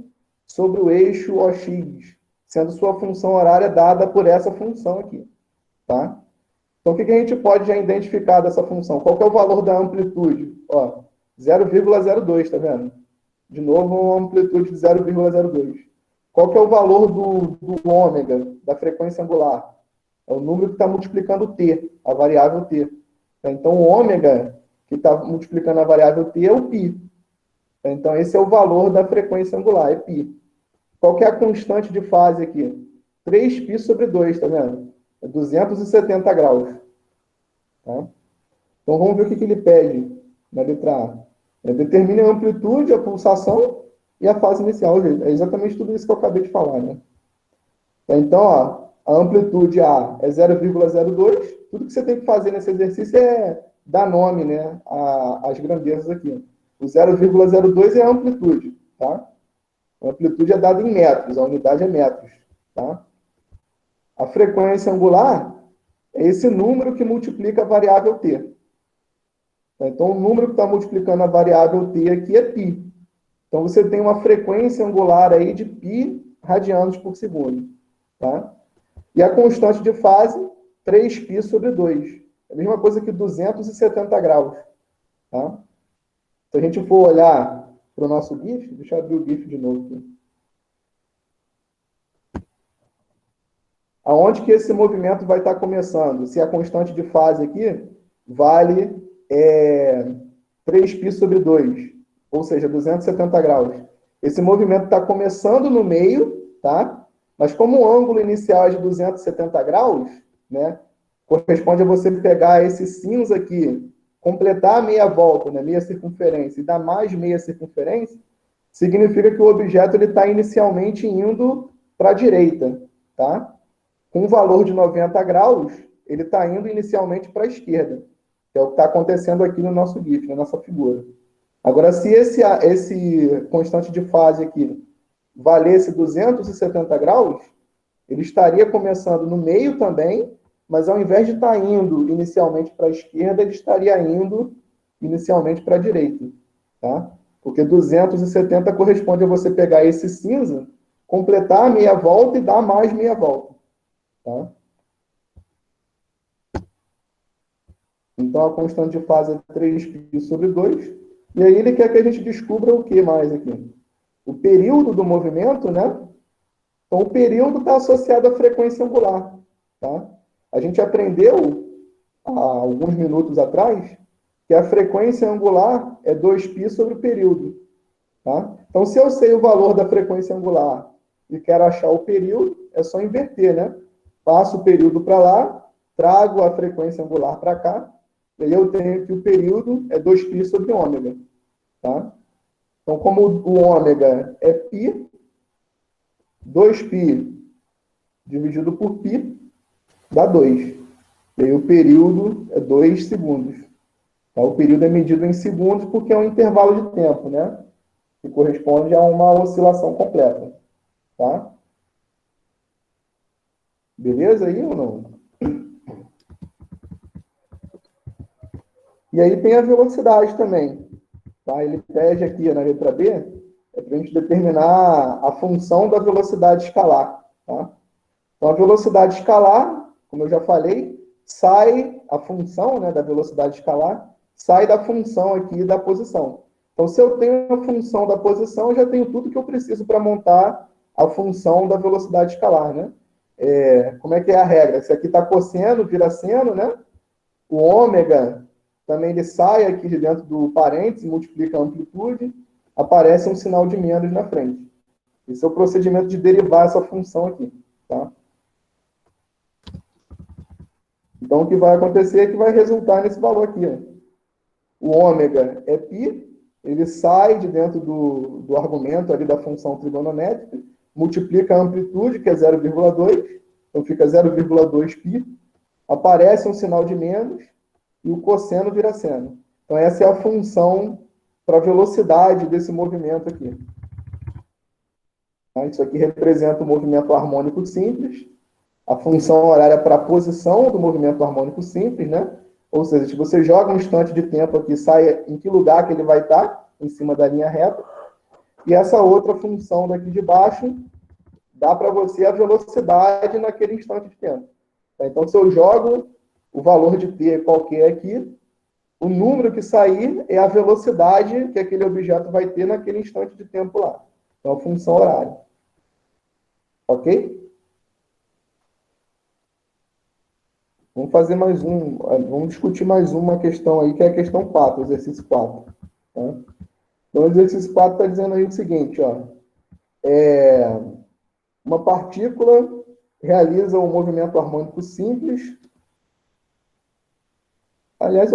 sobre o eixo OX, sendo sua função horária dada por essa função aqui, tá? Então, o que a gente pode já identificar dessa função? Qual que é o valor da amplitude? Ó, 0,02, tá vendo? De novo, uma amplitude de 0,02. Qual que é o valor do ômega, da frequência angular? É o número que está multiplicando t, a variável t. Então, o ômega, que está multiplicando a variável t, é o π. Então, esse é o valor da frequência angular, é π. Qual que é a constante de fase aqui? 3π sobre 2, tá vendo? É 270 graus. Tá? Então, vamos ver o que ele pede na letra A. Determine a amplitude, a pulsação e a fase inicial. É exatamente tudo isso que eu acabei de falar, né? Então, ó, a amplitude A é 0,02. Tudo que você tem que fazer nesse exercício é dar nome, né, às grandezas aqui. O 0,02 é a amplitude, tá? A amplitude é dada em metros, a unidade é metros, tá? A frequência angular é esse número que multiplica a variável t. Então, o número que está multiplicando a variável t aqui é π. Então, você tem uma frequência angular aí de π radianos por segundo, tá? E a constante de fase, 3π sobre 2. É a mesma coisa que 270 graus, tá? Se a gente for olhar para o nosso GIF, deixa eu abrir o GIF de novo aqui. Aonde que esse movimento vai estar começando? Se a constante de fase aqui vale 3π sobre 2, ou seja, 270 graus. Esse movimento está começando no meio, tá? Mas como o ângulo inicial é de 270 graus, né, corresponde a você pegar esse cinza aqui, completar a meia volta, né, meia circunferência, e dar mais meia circunferência, significa que o objeto está inicialmente indo para a direita, tá? Com um valor de 90 graus, ele está indo inicialmente para a esquerda, que é o que está acontecendo aqui no nosso GIF, na nossa figura. Agora, se esse constante de fase aqui valesse 270 graus, ele estaria começando no meio também, mas ao invés de estar indo inicialmente para a esquerda, ele estaria indo inicialmente para a direita, tá? Porque 270 corresponde a você pegar esse cinza, completar a meia volta e dar mais meia volta, tá? Então, a constante de fase é 3π sobre 2. E aí ele quer que a gente descubra o que mais aqui? O período do movimento, né? Então, o período está associado à frequência angular, tá? A gente aprendeu, há alguns minutos atrás, que a frequência angular é 2π sobre o período, tá? Então, se eu sei o valor da frequência angular e quero achar o período, é só inverter, né? Passo o período para lá, trago a frequência angular para cá, e aí eu tenho que o período é 2π sobre ômega, tá? Então, como o ômega é π, 2π dividido por π dá 2. E aí o período é 2 segundos. Tá? O período é medido em segundos porque é um intervalo de tempo, né? Que corresponde a uma oscilação completa. Tá? Beleza aí ou não? E aí tem a velocidade também. Tá? Ele pede aqui na letra B, é para a gente determinar a função da velocidade escalar. Tá? Então, a velocidade escalar, como eu já falei, sai a função, né, da velocidade escalar, sai da função aqui da posição. Então, se eu tenho a função da posição, eu já tenho tudo que eu preciso para montar a função da velocidade escalar, né? Como é que é a regra? Se aqui está cosseno, vira seno, né? O ômega também ele sai aqui de dentro do parênteses, multiplica a amplitude, aparece um sinal de menos na frente. Esse é o procedimento de derivar essa função aqui, tá? Então, o que vai acontecer é que vai resultar nesse valor aqui. Ó. O ômega é π, ele sai de dentro do argumento ali da função trigonométrica, multiplica a amplitude, que é 0,2, então fica 0,2π, aparece um sinal de menos, e o cosseno vira seno. Então, essa é a função para a velocidade desse movimento aqui. Isso aqui representa o movimento harmônico simples, a função horária para a posição do movimento harmônico simples, né? Ou seja, se você joga um instante de tempo aqui, sai em que lugar que ele vai estar, em cima da linha reta. E essa outra função daqui de baixo dá para você a velocidade naquele instante de tempo. Então, se eu jogo o valor de t qualquer aqui, o número que sair é a velocidade que aquele objeto vai ter naquele instante de tempo lá. Então, a função horária. Ok? Vamos fazer mais vamos discutir mais uma questão aí, que é a questão 4, exercício 4. Tá? Então, o exercício 4 está dizendo aí o seguinte, ó. Uma partícula realiza um movimento harmônico simples. Aliás,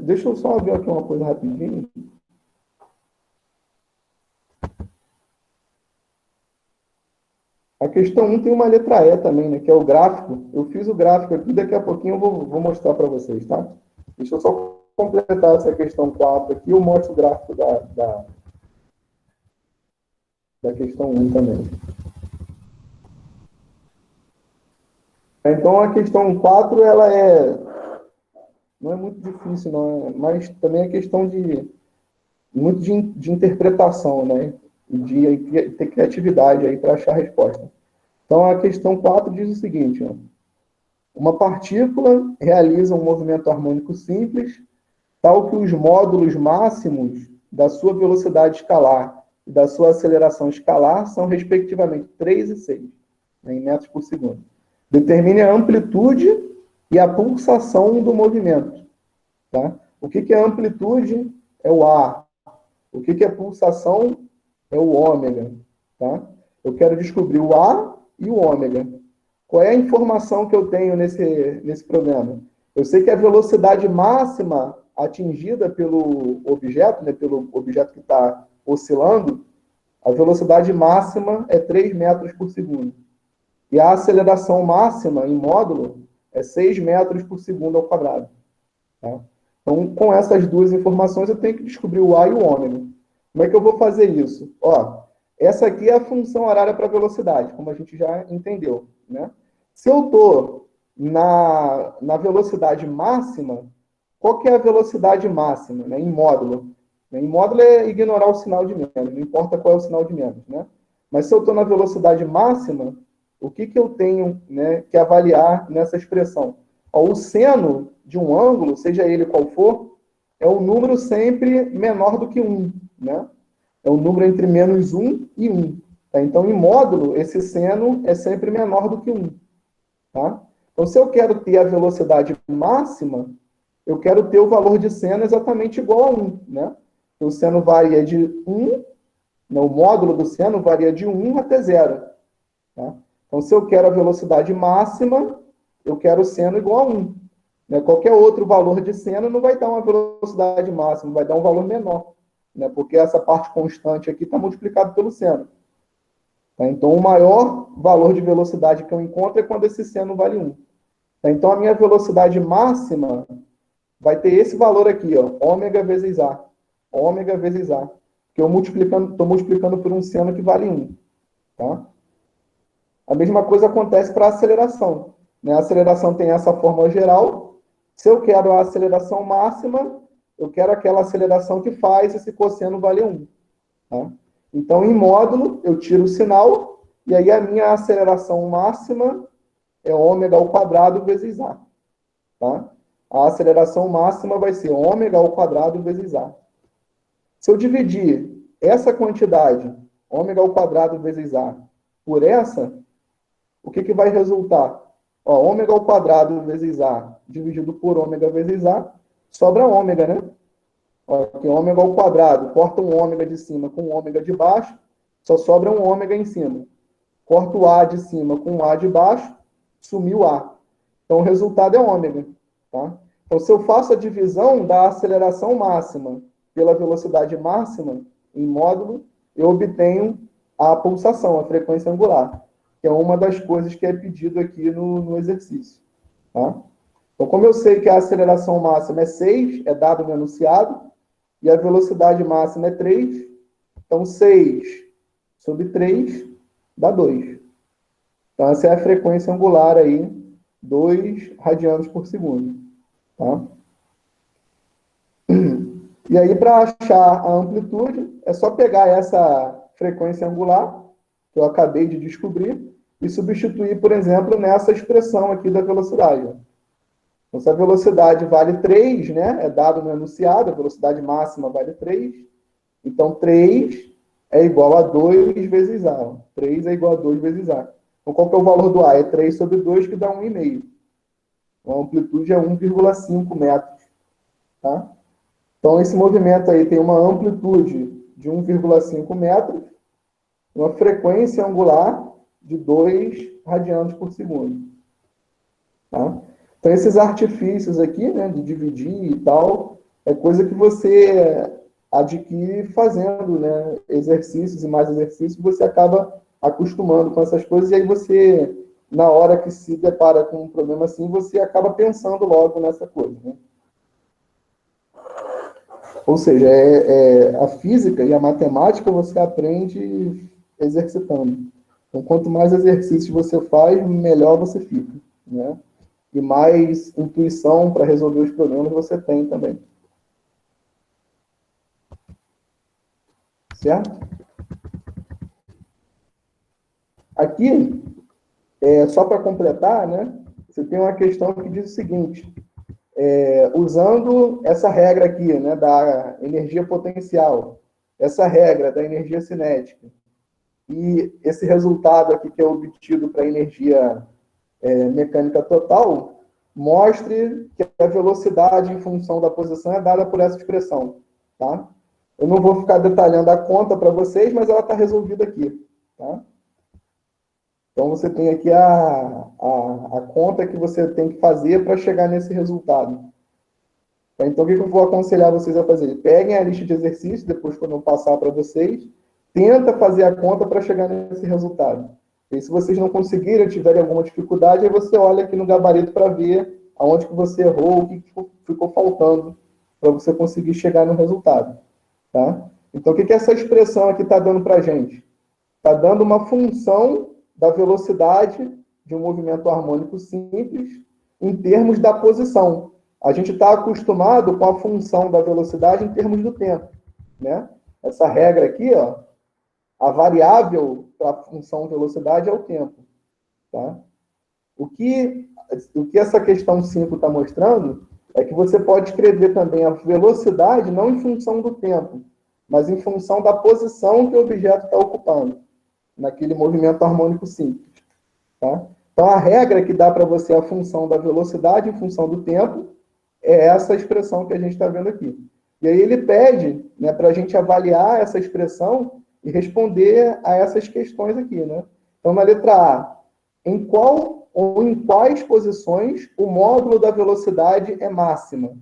deixa eu só ver aqui uma coisa rapidinho. A questão 1 tem uma letra E também, né, que é o gráfico. Eu fiz o gráfico aqui, daqui a pouquinho eu vou mostrar para vocês, tá? Deixa eu só completar essa questão 4 aqui, eu mostro o gráfico da questão 1 também. Então, a questão 4, ela não é muito difícil, não, mas também é questão muito de interpretação, né? De ter criatividade aí para achar a resposta. Então, a questão 4 diz o seguinte, ó. Uma partícula realiza um movimento harmônico simples, tal que os módulos máximos da sua velocidade escalar e da sua aceleração escalar são, respectivamente, 3 e 6, né, em metros por segundo. Determine a amplitude e a pulsação do movimento. Tá? O que é amplitude? É o A. O que é pulsação? É o ômega. Tá? Eu quero descobrir o A e o ômega. Qual é a informação que eu tenho nesse problema? Eu sei que a velocidade máxima atingida pelo objeto, né, pelo objeto que está oscilando, a velocidade máxima é 3 metros por segundo. E a aceleração máxima em módulo é 6 metros por segundo ao quadrado. Tá? Então, com essas duas informações, eu tenho que descobrir o A e o ômega. Como é que eu vou fazer isso? Ó, essa aqui é a função horária para velocidade, como a gente já entendeu, né? Se eu estou na velocidade máxima, qual que é a velocidade máxima, né, em módulo? Em módulo é ignorar o sinal de menos, não importa qual é o sinal de menos, né? Mas se eu estou na velocidade máxima, o que, que eu tenho, né, que avaliar nessa expressão? Ó, o seno de um ângulo, seja ele qual for, é um número sempre menor do que 1, né? É um número entre menos 1 e 1. Tá? Então, em módulo, esse seno é sempre menor do que 1. Tá? Então, se eu quero ter a velocidade máxima, eu quero ter o valor de seno exatamente igual a 1. Né? O seno varia de 1, né? O módulo do seno varia de 1 até 0. Tá? Então, se eu quero a velocidade máxima, eu quero o seno igual a 1. Né? Qualquer outro valor de seno não vai dar uma velocidade máxima, vai dar um valor menor. Né? Porque essa parte constante aqui está multiplicado pelo seno. Tá? Então, o maior valor de velocidade que eu encontro é quando esse seno vale 1. Tá? Então, a minha velocidade máxima vai ter esse valor aqui, ó, ômega vezes A. Ômega vezes A. Que eu estou multiplicando por um seno que vale 1. Tá? A mesma coisa acontece para a aceleração. Né? A aceleração tem essa fórmula geral. Se eu quero a aceleração máxima, eu quero aquela aceleração que faz esse cosseno valer 1. Tá? Então, em módulo, eu tiro o sinal, e aí a minha aceleração máxima é ômega ao quadrado vezes A. Tá? A aceleração máxima vai ser ômega ao quadrado vezes A. Se eu dividir essa quantidade, ômega ao quadrado vezes A, por essa, o que, que vai resultar? Ó, ômega ao quadrado vezes A dividido por ômega vezes A, sobra ômega, né? Ó, aqui, ômega ao quadrado, corta um ômega de cima com um ômega de baixo, só sobra um ômega em cima. Corta o A de cima com o A de baixo, sumiu o A. Então, o resultado é ômega. Tá? Então, se eu faço a divisão da aceleração máxima pela velocidade máxima em módulo, eu obtenho a pulsação, a frequência angular, que é uma das coisas que é pedido aqui no exercício. Tá? Então, como eu sei que a aceleração máxima é 6, é dado no enunciado, e a velocidade máxima é 3, então 6 sobre 3 dá 2. Então, essa é a frequência angular aí, 2 radianos por segundo. Tá? E aí, para achar a amplitude, é só pegar essa frequência angular, que eu acabei de descobrir, e substituir, por exemplo, nessa expressão aqui da velocidade. Então, se a velocidade vale 3, né, é dado no enunciado, a velocidade máxima vale 3, então 3 é igual a 2 vezes A. 3 é igual a 2 vezes A. Então, qual que é o valor do A? É 3 sobre 2, que dá 1,5. Então, a amplitude é 1,5 metros. Tá? Então, esse movimento aí tem uma amplitude de 1,5 metros, uma frequência angular de 2 radianos por segundo. Tá? Então, esses artifícios aqui, né, de dividir e tal, é coisa que você adquire fazendo, né, exercícios e mais exercícios, você acaba acostumando com essas coisas, e aí você, na hora que se depara com um problema assim, você acaba pensando logo nessa coisa. Né? Ou seja, a física e a matemática você aprende exercitando. Então, quanto mais exercícios você faz, melhor você fica. Né? E mais intuição para resolver os problemas você tem também. Certo? Aqui, só para completar, né, você tem uma questão que diz o seguinte, usando essa regra aqui, né, da energia potencial, essa regra da energia cinética, e esse resultado aqui que é obtido para a energia mecânica total, mostre que a velocidade em função da posição é dada por essa expressão. Tá? Eu não vou ficar detalhando a conta para vocês, mas ela está resolvida aqui. Tá? Então, você tem aqui a conta que você tem que fazer para chegar nesse resultado. Tá? Então, o que eu vou aconselhar vocês a fazer? Peguem a lista de exercícios, depois quando eu passar para vocês, tenta fazer a conta para chegar nesse resultado. E se vocês não conseguirem, tiverem alguma dificuldade, aí você olha aqui no gabarito para ver aonde que você errou, o que ficou faltando para você conseguir chegar no resultado. Tá? Então, o que essa expressão aqui está dando para a gente? está dando uma função da velocidade de um movimento harmônico simples em termos da posição. A gente está acostumado com a função da velocidade em termos do tempo, né? Essa regra aqui, ó, a variável para a função velocidade é o tempo, tá? O que essa questão 5 está mostrando é que você pode escrever também a velocidade não em função do tempo, mas em função da posição que o objeto está ocupando, naquele movimento harmônico simples. Tá? Então, a regra que dá para você a função da velocidade em função do tempo é essa expressão que a gente está vendo aqui. E aí ele pede, né, para a gente avaliar essa expressão e responder a essas questões aqui. Né? Então, na letra A, em qual ou em quais posições o módulo da velocidade é máxima?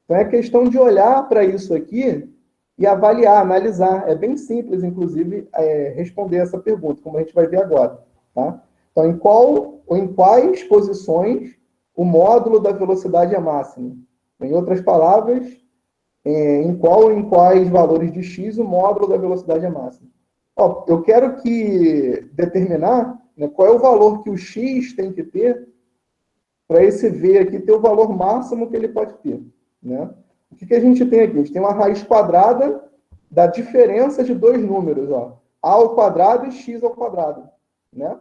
Então, é questão de olhar para isso aqui e avaliar, analisar. É bem simples, inclusive, responder essa pergunta, como a gente vai ver agora. Tá? Então, em qual ou em quais posições o módulo da velocidade é máximo? Em outras palavras, em qual ou em quais valores de x o módulo da velocidade é máximo? Ó, eu quero determinar, né, qual é o valor que o x tem que ter para esse v aqui ter o valor máximo que ele pode ter. Né? O que a gente tem aqui? A gente tem uma raiz quadrada da diferença de dois números, ó, a ao quadrado e x ao quadrado. Né?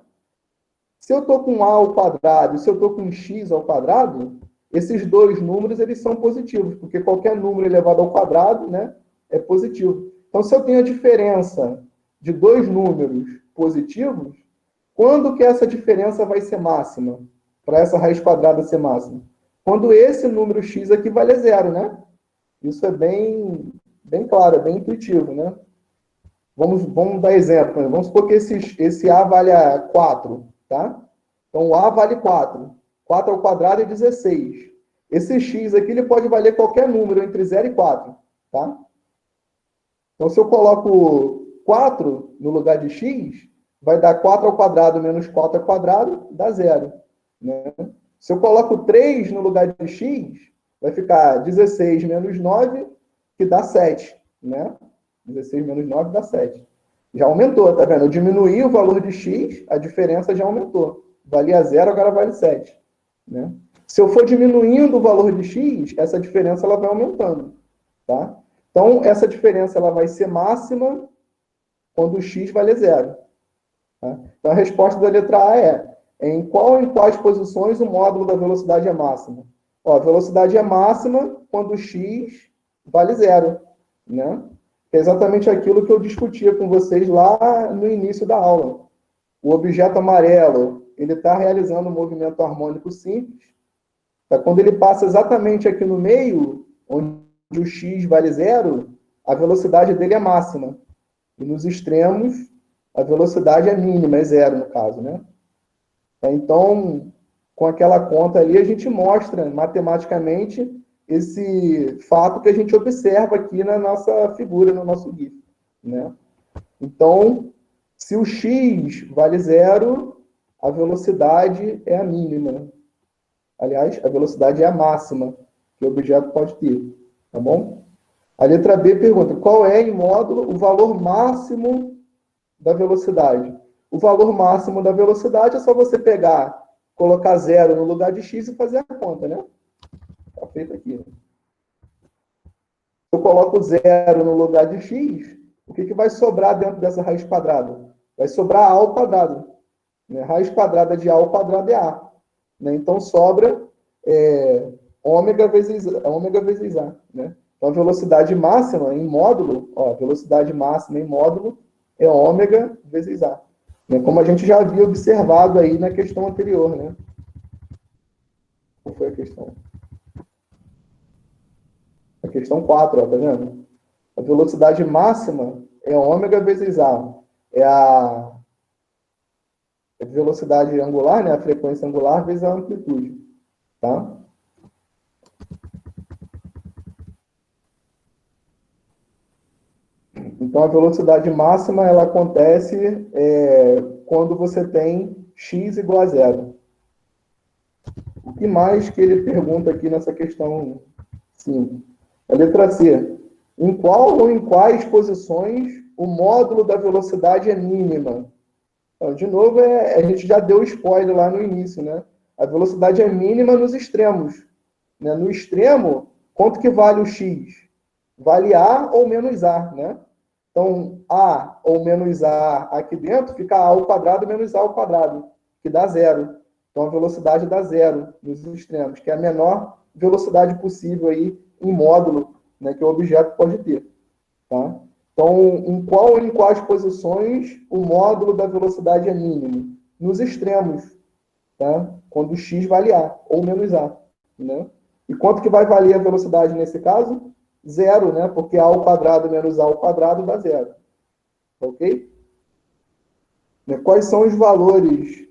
Se eu estou com a ao quadrado e se eu estou com x ao quadrado, esses dois números eles são positivos, porque qualquer número elevado ao quadrado, né, é positivo. Então, se eu tenho a diferença de dois números positivos, quando que essa diferença vai ser máxima? Para essa raiz quadrada ser máxima? Quando esse número x aqui vale zero, né? Isso é bem claro, é bem intuitivo, né? Vamos dar exemplo. Vamos supor que esse a vale 4, tá? Então, o a vale 4. 4 ao quadrado é 16. Esse x aqui ele pode valer qualquer número entre 0 e 4, tá? Então, se eu coloco 4 no lugar de x, vai dar 4 ao quadrado menos 4 ao quadrado, dá 0. Né? Se eu coloco 3 no lugar de x, vai ficar 16 menos 9, que dá 7. Né? 16 menos 9 dá 7. Já aumentou, tá vendo? Eu diminuí o valor de x, a diferença já aumentou. Valia 0, agora vale 7. Né? Se eu for diminuindo o valor de x, essa diferença ela vai aumentando. Tá? Então, essa diferença ela vai ser máxima quando o x vale 0. Tá? Então, a resposta da letra A é: em qual ou em quais posições o módulo da velocidade é máxima? Ó, a velocidade é máxima quando o x vale 0. Né? É exatamente aquilo que eu discutia com vocês lá no início da aula. O objeto amarelo ele está realizando um movimento harmônico simples. Tá? Quando ele passa exatamente aqui no meio, onde o x vale 0, a velocidade dele é máxima. E nos extremos, a velocidade é mínima, é 0 no caso. Né? Então, com aquela conta ali, a gente mostra matematicamente esse fato que a gente observa aqui na nossa figura, no nosso GIF. Né? Então, se o x vale 0, a velocidade é a mínima. Aliás, a velocidade é a máxima que o objeto pode ter. Tá bom? A letra B pergunta: qual é, em módulo, o valor máximo da velocidade? O valor máximo da velocidade é só você pegar, colocar 0 no lugar de x e fazer a conta, né? Está feito aqui. Se eu coloco 0 no lugar de x, o que vai sobrar dentro dessa raiz quadrada? Vai sobrar a ao quadrado. Né? Raiz quadrada de a ao quadrado é a. Né? Então, sobra ômega vezes a. Né? Então, a velocidade máxima em módulo, ó, velocidade máxima em módulo é ômega vezes a. Né? Como a gente já havia observado aí na questão anterior. Né? Qual foi a questão? A questão 4, ó, tá vendo? A velocidade máxima é ômega vezes a. É a velocidade angular, né? A frequência angular vezes a amplitude. Tá? Então, a velocidade máxima ela acontece quando você tem x igual a 0. O que mais que ele pergunta aqui nessa questão 5? A letra C. Em qual ou em quais posições o módulo da velocidade é mínima. Então, de novo, a gente já deu spoiler lá no início, né? A velocidade é mínima nos extremos. Né? No extremo, quanto que vale o x? Vale A ou menos A, né? Então, A ou menos A aqui dentro fica A ao quadrado menos A ao quadrado, que dá zero. Então, a velocidade dá zero nos extremos, que é a menor velocidade possível aí em módulo, né, que o objeto pode ter. Tá? Então, em quais posições o módulo da velocidade é mínimo? Nos extremos, tá? Quando x vale A ou menos A. Né? E quanto que vai valer a velocidade nesse caso? Zero, né? Porque A ao quadrado menos A ao quadrado dá zero. Ok? Quais são os valores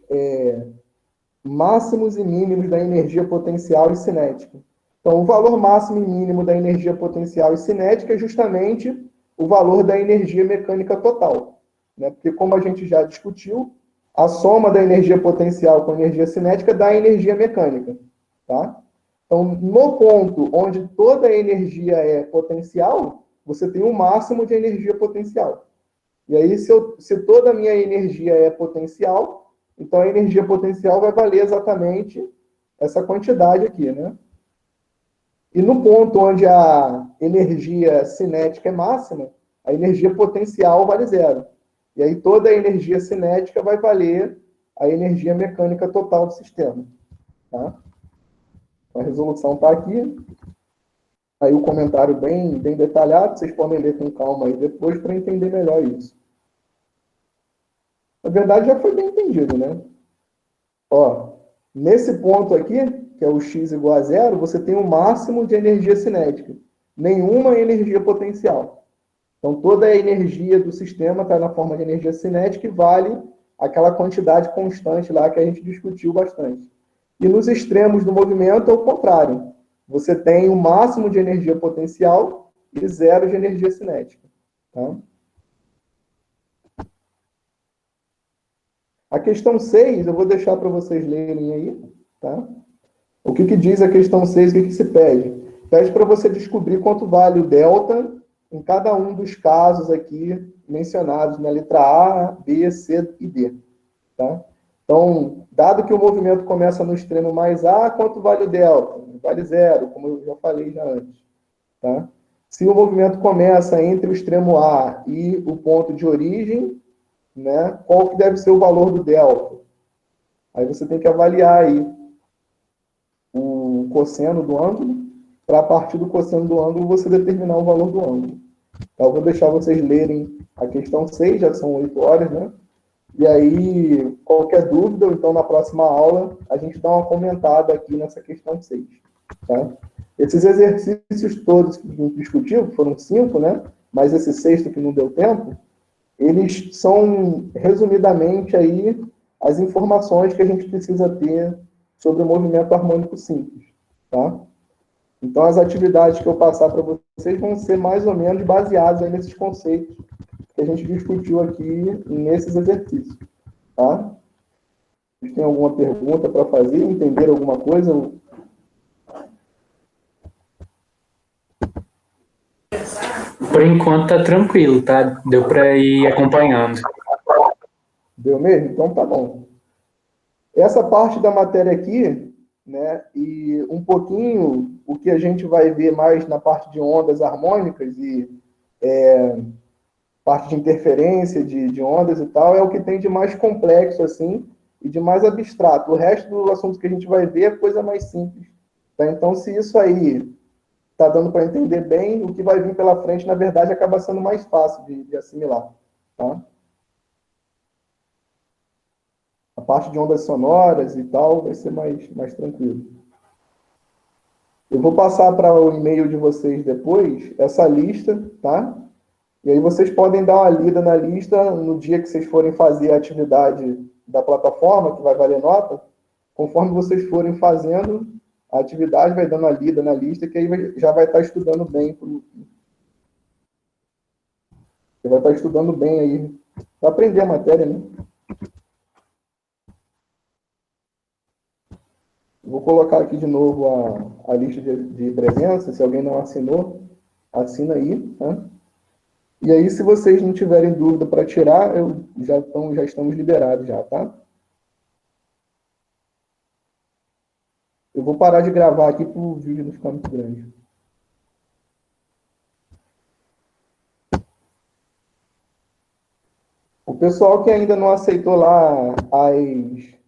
máximos e mínimos da energia potencial e cinética? Então, o valor máximo e mínimo da energia potencial e cinética é justamente o valor da energia mecânica total. Né? Porque, como a gente já discutiu, a soma da energia potencial com a energia cinética dá energia mecânica. Tá? Então, no ponto onde toda a energia é potencial, você tem um máximo de energia potencial. E aí, se toda a minha energia é potencial, então a energia potencial vai valer exatamente essa quantidade aqui, né? E no ponto onde a energia cinética é máxima, a energia potencial vale zero. E aí toda a energia cinética vai valer a energia mecânica total do sistema. Tá? A resolução está aqui. Aí o comentário bem detalhado, vocês podem ler com calma aí depois para entender melhor isso. Na verdade, já foi bem entendido, né? Ó, nesse ponto aqui, que é o x igual a zero, você tem o máximo de energia cinética. Nenhuma energia potencial. Então, toda a energia do sistema está na forma de energia cinética e vale aquela quantidade constante lá que a gente discutiu bastante. E nos extremos do movimento é o contrário. Você tem o máximo de energia potencial e zero de energia cinética. Tá? A questão 6, eu vou deixar para vocês lerem aí. Tá? O que diz a questão 6, o que se pede? Pede para você descobrir quanto vale o delta em cada um dos casos aqui mencionados na letra A, B, C e D. Tá? Então, dado que o movimento começa no extremo mais A, quanto vale o delta? Vale zero, como eu já falei já antes. Tá? Se o movimento começa entre o extremo A e o ponto de origem, né, qual que deve ser o valor do delta? Aí você tem que avaliar aí o cosseno do ângulo, para a partir do cosseno do ângulo você determinar o valor do ângulo. Então, eu vou deixar vocês lerem a questão 6, já são 8 horas, né? E aí, qualquer dúvida, ou então na próxima aula, a gente dá uma comentada aqui nessa questão 6. Tá? Esses exercícios todos que a gente discutiu, foram 5, né? Mas esse sexto que não deu tempo, eles são, resumidamente, aí, as informações que a gente precisa ter sobre o movimento harmônico simples. Tá? Então, as atividades que eu passar para vocês vão ser mais ou menos baseadas aí nesses conceitos que a gente discutiu aqui nesses exercícios. Tá? Vocês têm alguma pergunta para fazer? Entenderam alguma coisa? Por enquanto tá tranquilo, tá? Deu para ir acompanhando. Deu mesmo? Então tá bom. Essa parte da matéria aqui, né, e um pouquinho o que a gente vai ver mais na parte de ondas harmônicas e parte de interferência de ondas e tal, é o que tem de mais complexo, assim, e de mais abstrato. O resto do assunto que a gente vai ver é coisa mais simples. Tá? Então, se isso aí está dando para entender bem, o que vai vir pela frente, na verdade, acaba sendo mais fácil de assimilar. Tá? A parte de ondas sonoras e tal vai ser mais tranquilo. Eu vou passar para o e-mail de vocês depois essa lista, tá? E aí vocês podem dar uma lida na lista no dia que vocês forem fazer a atividade da plataforma, que vai valer nota. Conforme vocês forem fazendo a atividade, vai dando a lida na lista, que aí já vai estar estudando bem. Você vai estar estudando bem aí, para aprender a matéria, né? Vou colocar aqui de novo a lista de presença. Se alguém não assinou, assina aí, tá? E aí, se vocês não tiverem dúvida para tirar, já estamos liberados já, tá? Eu vou parar de gravar aqui para o vídeo não ficar muito grande. O pessoal que ainda não aceitou lá as